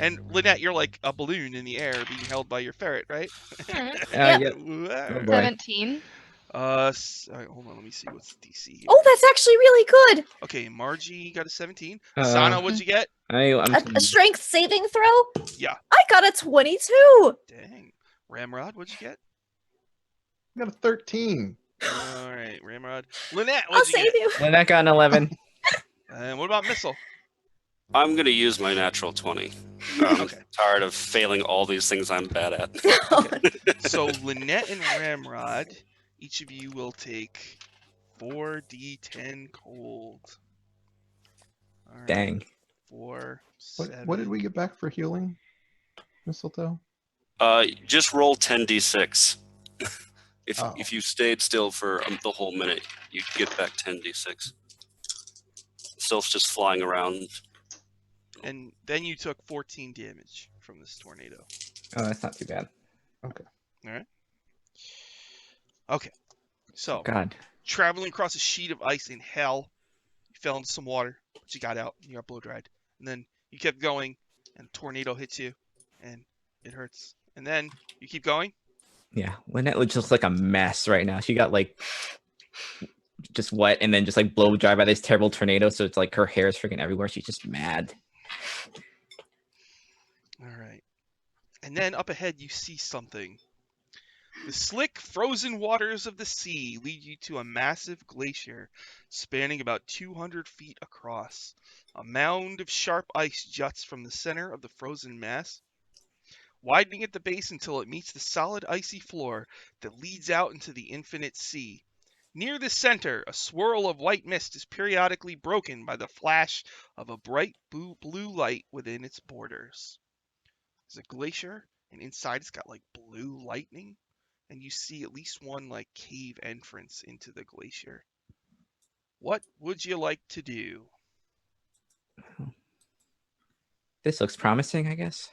And Lynette, you're like a balloon in the air being held by your ferret, right? Yep. Yep. Whoa. boy. 17. All right, hold on, let me see what's the DC here. Oh, that's actually really good. Okay, Margie got a 17. Uh, Sana, what'd you get? I'm A strength saving throw? Yeah. I got a 22. Dang. Ramrod, what'd you get? I got a 13. All right, Ramrod. Lynette, I'll what'd you save get? you. Lynette got an 11. And what about Missile? I'm gonna use my natural 20. I'm Okay. tired of failing all these things I'm bad at. So Lynette and Ramrod, each of you will take 4d10 cold. All right, Dang. 4, What 7. did we get back for healing? Mistletoe? Just roll 10d6. Oh. If you stayed still for the whole minute, you get back 10d6. Sylph's just flying around. And then you took 14 damage from this tornado. Oh, that's not too bad. Okay. So, God. traveling across a sheet of ice in hell, you fell into some water, but you got out. You got blow dried. And then you kept going, and a tornado hits you, and it hurts. And then you keep going. Yeah, Lynette just looks like a mess right now. She got like just wet and then just like blow dry by this terrible tornado. So it's like her hair is freaking everywhere. She's just mad. All right. And then up ahead, you see something. The slick, frozen waters of the sea lead you to a massive glacier spanning about 200 feet across. A mound of sharp ice juts from the center of the frozen mass, widening at the base until it meets the solid icy floor that leads out into the infinite sea. Near the center, a swirl of white mist is periodically broken by the flash of a bright blue light within its borders. There's a glacier, and inside it's got like blue lightning, and you see at least one like cave entrance into the glacier. What would you like to do? This looks promising, I guess.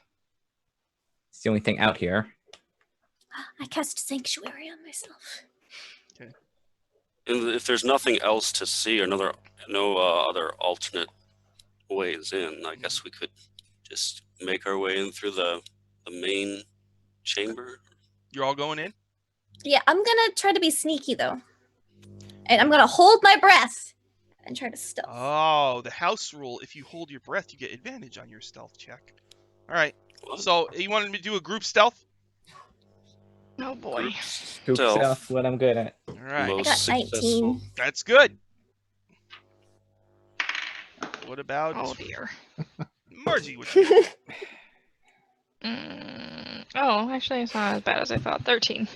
It's the only thing out here. I cast Sanctuary on myself. And if there's nothing else to see or no other alternate ways in, I guess we could just make our way in through the main chamber. You're all going in? Yeah, I'm gonna try to be sneaky though. And I'm gonna hold my breath and try to stealth. Oh, the house rule, if you hold your breath, you get advantage on your stealth check. All right. What? So, you wanted me to do a group stealth? Oh boy. Scoop Stealth. stuff, what I'm good at. All right. Most got successful. 19. That's good. What about Oh dear. Margie? What you got? Oh, actually, it's not as bad as I thought. 13.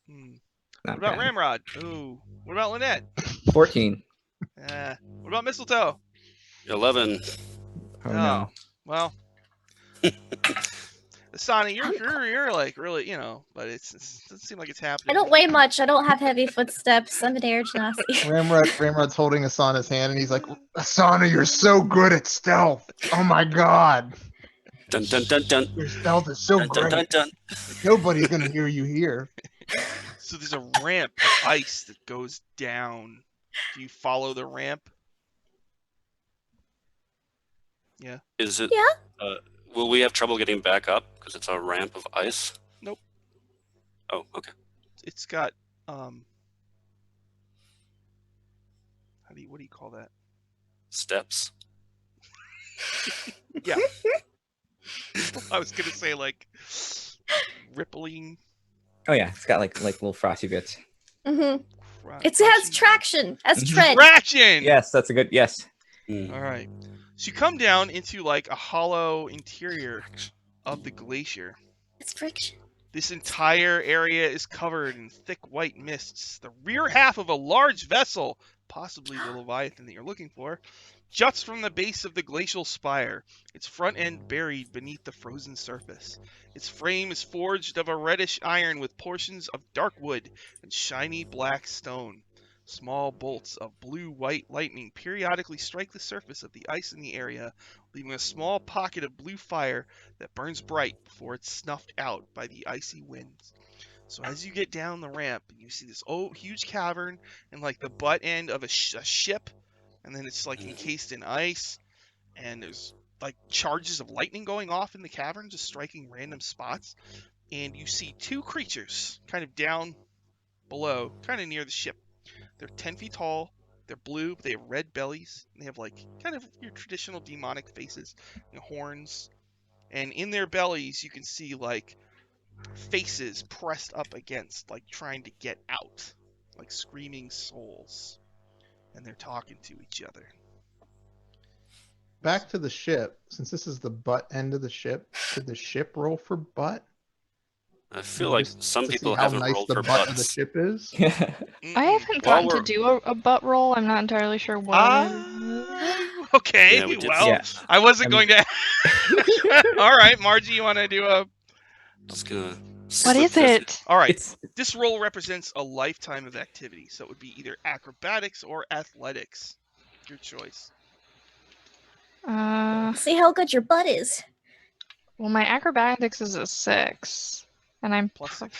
What Not about bad. Ramrod? Ooh. What about Lynette? 14. What about Mistletoe? 11. Oh no. Well, the Asana, you're like really, but it doesn't seem like it's happening. I don't weigh much. I don't have heavy footsteps. I'm an air genasi. Ramrod's holding Asana's hand, and he's like, "Asana, you're so good at stealth. Oh my god, Dun dun dun dun. your stealth is so Dun dun great. dun dun. Nobody's gonna hear you here." So there's a ramp of ice that goes down. Do you follow the ramp? Yeah. Is it? Yeah. Will we have trouble getting back up because it's a ramp of ice? Nope. Oh, okay. It's got what do you call that? Steps. Yeah. I was gonna say like rippling. Oh yeah, it's got like little frosty bits. Mm-hmm. It has traction as tread. Traction. Yes, that's a good yes. All right. So you come down into like a hollow interior of the glacier. It's friction. This entire area is covered in thick white mists. The rear half of a large vessel, possibly the Leviathan that you're looking for, juts from the base of the glacial spire, its front end buried beneath the frozen surface. Its frame is forged of a reddish iron with portions of dark wood and shiny black stone. Small bolts of blue-white lightning periodically strike the surface of the ice in the area, leaving a small pocket of blue fire that burns bright before it's snuffed out by the icy winds. So as you get down the ramp, you see this huge cavern and like the butt end of a ship, and then it's like encased in ice, and there's like charges of lightning going off in the cavern, just striking random spots. And you see two creatures kind of down below, kind of near the ship. They're 10 feet tall, they're blue, they have red bellies, and they have like kind of your traditional demonic faces, horns. And in their bellies, you can see like faces pressed up against, like trying to get out, like screaming souls. And they're talking to each other. Back to the ship. Since this is the butt end of the ship, could the ship roll for butt? I feel like Just some to people see how haven't nice rolled the for butt of the butts. ship is. I Mm-mm. haven't While gotten to we're- do a butt roll. I'm not entirely sure what. Okay, Yeah, we did well, Yeah. I wasn't I mean- going to. All right, Margie, you want to do a. Just gonna. What slip is this- it? All right, It's this roll represents a lifetime of activity, so it would be either acrobatics or athletics. Your choice. See how good your butt is. Well, my acrobatics is a 6, and I'm Plus 6.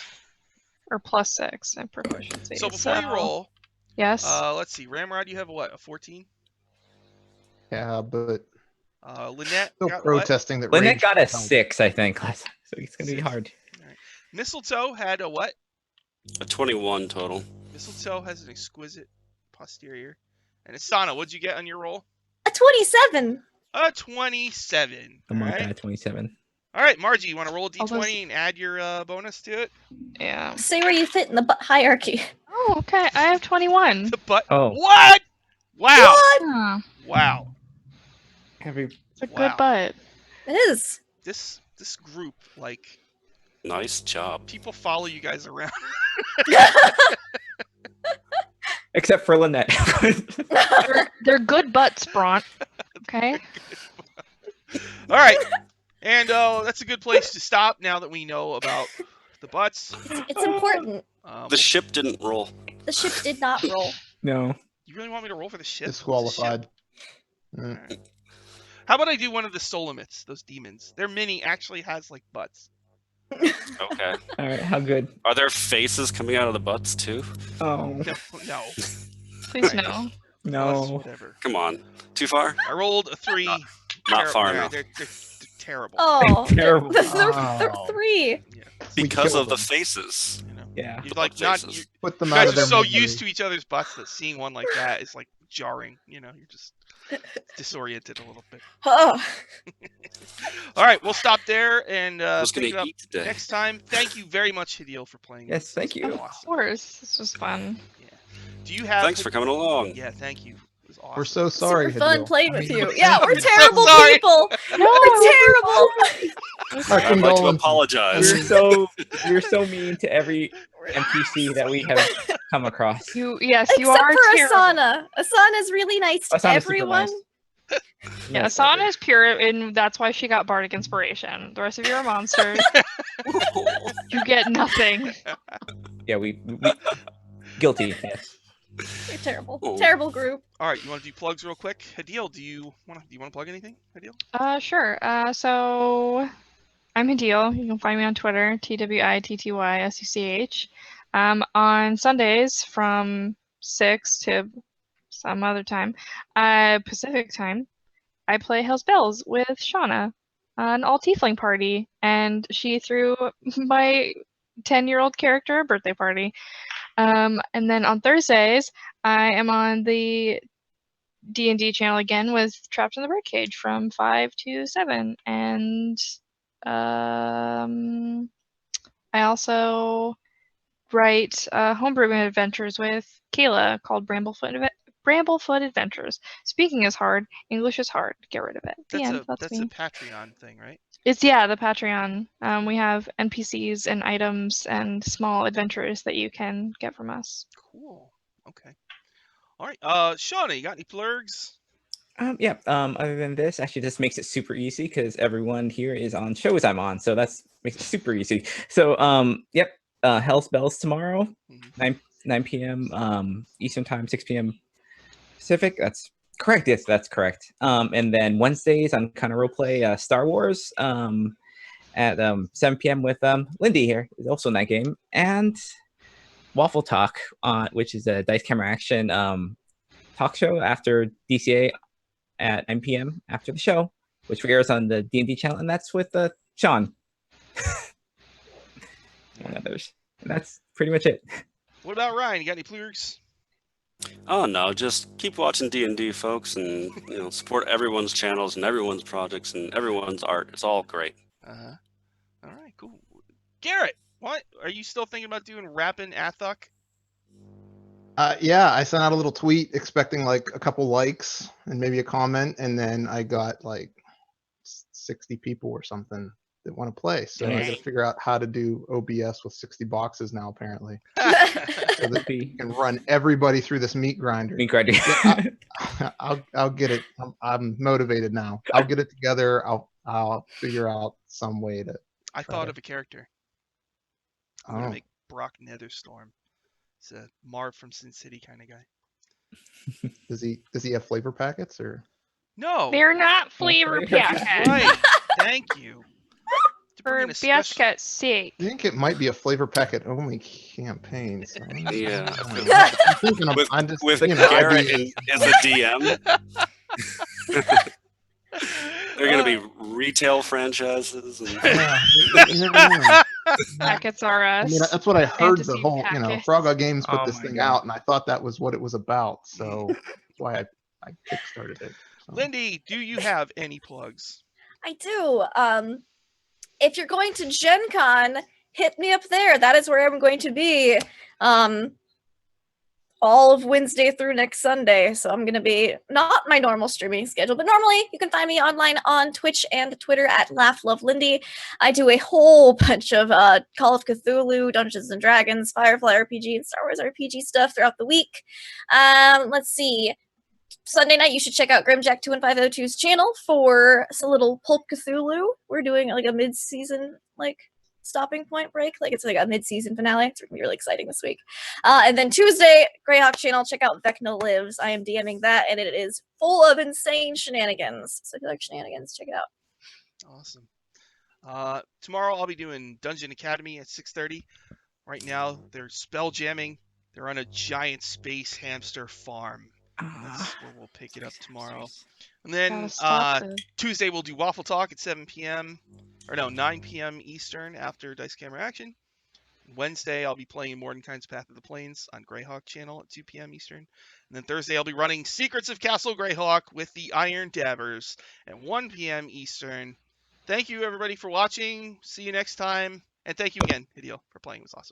or plus 6 in proficiency. So before you roll, yes. let's see. Ramrod, you have what? A 14? Yeah, but Lynette still got what? protesting that Lynette rage got a help. 6, I think. So it's gonna be 6. hard. Mistletoe had a what? A 21 total. Mistletoe has an exquisite posterior. And Asana, what'd you get on your roll? A 27. A 27. I'm All on right. that 27. All right, Margie, you want to roll a All those- d20 and add your bonus to it? Yeah. Say where you fit in the butt hierarchy. Oh, okay. I have 21. The butt. Oh. What? Wow. What? Huh. Wow. It's a Wow. good butt. It is. This group, like, Nice job. people follow you guys around. Except for Lynette. They're good butts, Bront. Okay. All right. And that's a good place to stop now that we know about the butts. It's important. The ship didn't roll. The ship did not roll. No. You really want me to roll for the ship? Disqualified. All right. How about I do one of the Solomits, those demons? Their mini actually has like butts. Okay. All right. How good? Are there faces coming out of the butts too? Oh No. Please Right. no. Plus no. whatever. Come on. Too far? I rolled a 3. Not far Yeah, enough. They're terrible. Oh, Terrible. They're Oh. 3. Because killed of the them. faces. You know, Yeah. you're The like butt not. faces. Put You them out guys of are their so misery. used to each other's butts that seeing one like that is like jarring. You know, you're just disoriented a little bit. Oh. All right, we'll stop there and Who's pick gonna it up eat today? next time. Thank you very much, Hideo, for playing. Yes, thank This was you. Of Awesome. course. This was fun. Do you have? Thanks for coming along. Yeah, thank you. It was awesome. We're so sorry. Super fun Hideo. playing I with mean, you. thank Yeah, we're you. terrible sorry. people. No, We're terrible. Our I'd like to condolences. apologize. You're so mean to every NPC that we have come across. you Except are for terrible. Asana. Asana's really nice to Asana's super everyone. nice. Yeah, Most Sana likely. is pure, and that's why she got bardic inspiration. The rest of you are monsters. You get nothing. Yeah, we guilty. Yes. You're terrible. Oh. Terrible group. All right, you want to do plugs real quick? Hadil, do you want to plug anything? Hadil? Sure. So I'm Hadil. You can find me on Twitter, TWITTYSUCH. On Sundays from 6 to some other time, Pacific time, I play Hell's Bells with Shauna, an all-tiefling party, and she threw my 10-year-old character a birthday party. And then on Thursdays, I am on the D&D channel again with Trapped in the Birdcage from 5 to 7, and I also write homebrewing adventures with Kayla called Bramblefoot Adventures. Speaking is hard. English is hard. Get rid of it. The end. That's a me. Patreon thing, right? It's the Patreon. We have NPCs and items and small adventures that you can get from us. Cool. Okay. All right. Shauna, you got any plugs? Yeah. Other than this, actually, this makes it super easy because everyone here is on shows I'm on, so that's makes it super easy. So, yep. Hell's Bells tomorrow, 9 p.m. Eastern time, 6 p.m. Pacific. That's correct. Yes, that's correct. And then Wednesdays on kind of roleplay Star Wars. At 7 p.m. with Lindy here, is also in that game, and Waffle Talk, which is a dice camera action talk show after DCA at 9 p.m. after the show, which airs on the D&D channel, and that's with Sean, among others. And that's pretty much it. What about Ryan? You got any plugs? Oh no, just keep watching D&D, folks, and support everyone's channels and everyone's projects and everyone's art. It's all great. All right, cool. Garrett, what are you still thinking about doing? Rapping Athok? Yeah, I sent out a little tweet expecting like a couple likes and maybe a comment, and then I got like 60 people or something that want to play. So I got to Dang. figure out how to do OBS with 60 boxes now, apparently, so that you can run everybody through this meat grinder. Meat grinder. Yeah, I'll get it. I'm motivated now. I'll get it together. I'll figure out some way to. I thought of a character. I'm gonna make Brock Netherstorm. It's a Marv from Sin City kind of guy. Does he have flavor packets or? No. They're not flavor packets. Right. Thank you. For Basquet's sake. I think it might be a flavor packet only campaign. So Yeah. with Garrett as a DM. They're going to be retail franchises. And... Packets are us. I mean, that's what I heard. Fantasy The whole, packets. Frogga Games put Oh this my thing God. out, and I thought that was what it was about. So that's why I kickstarted it. So. Lindy, do you have any plugs? I do. If you're going to Gen Con, hit me up there. That is where I'm going to be. All of Wednesday through next Sunday. So I'm going to be not my normal streaming schedule, but normally you can find me online on Twitch and Twitter at LaughLoveLindy. I do a whole bunch of Call of Cthulhu, Dungeons and Dragons, Firefly RPG, and Star Wars RPG stuff throughout the week. Let's see. Sunday night, you should check out Grimjack21502's channel for a little Pulp Cthulhu. We're doing like a mid-season stopping point break. It's like a mid-season finale. It's gonna be really exciting this week. And then Tuesday, Greyhawk channel, check out Vecna Lives. I am DMing that, and it is full of insane shenanigans. So if you like shenanigans, check it out. Awesome. Tomorrow I'll be doing Dungeon Academy at 6:30. Right now they're spell jamming. They're on a giant space hamster farm. That's where we'll pick it up tomorrow. And then Tuesday we'll do Waffle Talk at 7 p.m. Or no, 9 p.m. Eastern after Dice Camera Action. Wednesday I'll be playing Mordenkaisen's Path of the Plains on Greyhawk channel at 2 p.m. Eastern. And then Thursday I'll be running Secrets of Castle Greyhawk with the Iron Dabbers at 1 p.m. Eastern. Thank you everybody for watching. See you next time. And thank you again, Hideo, for playing. It was awesome.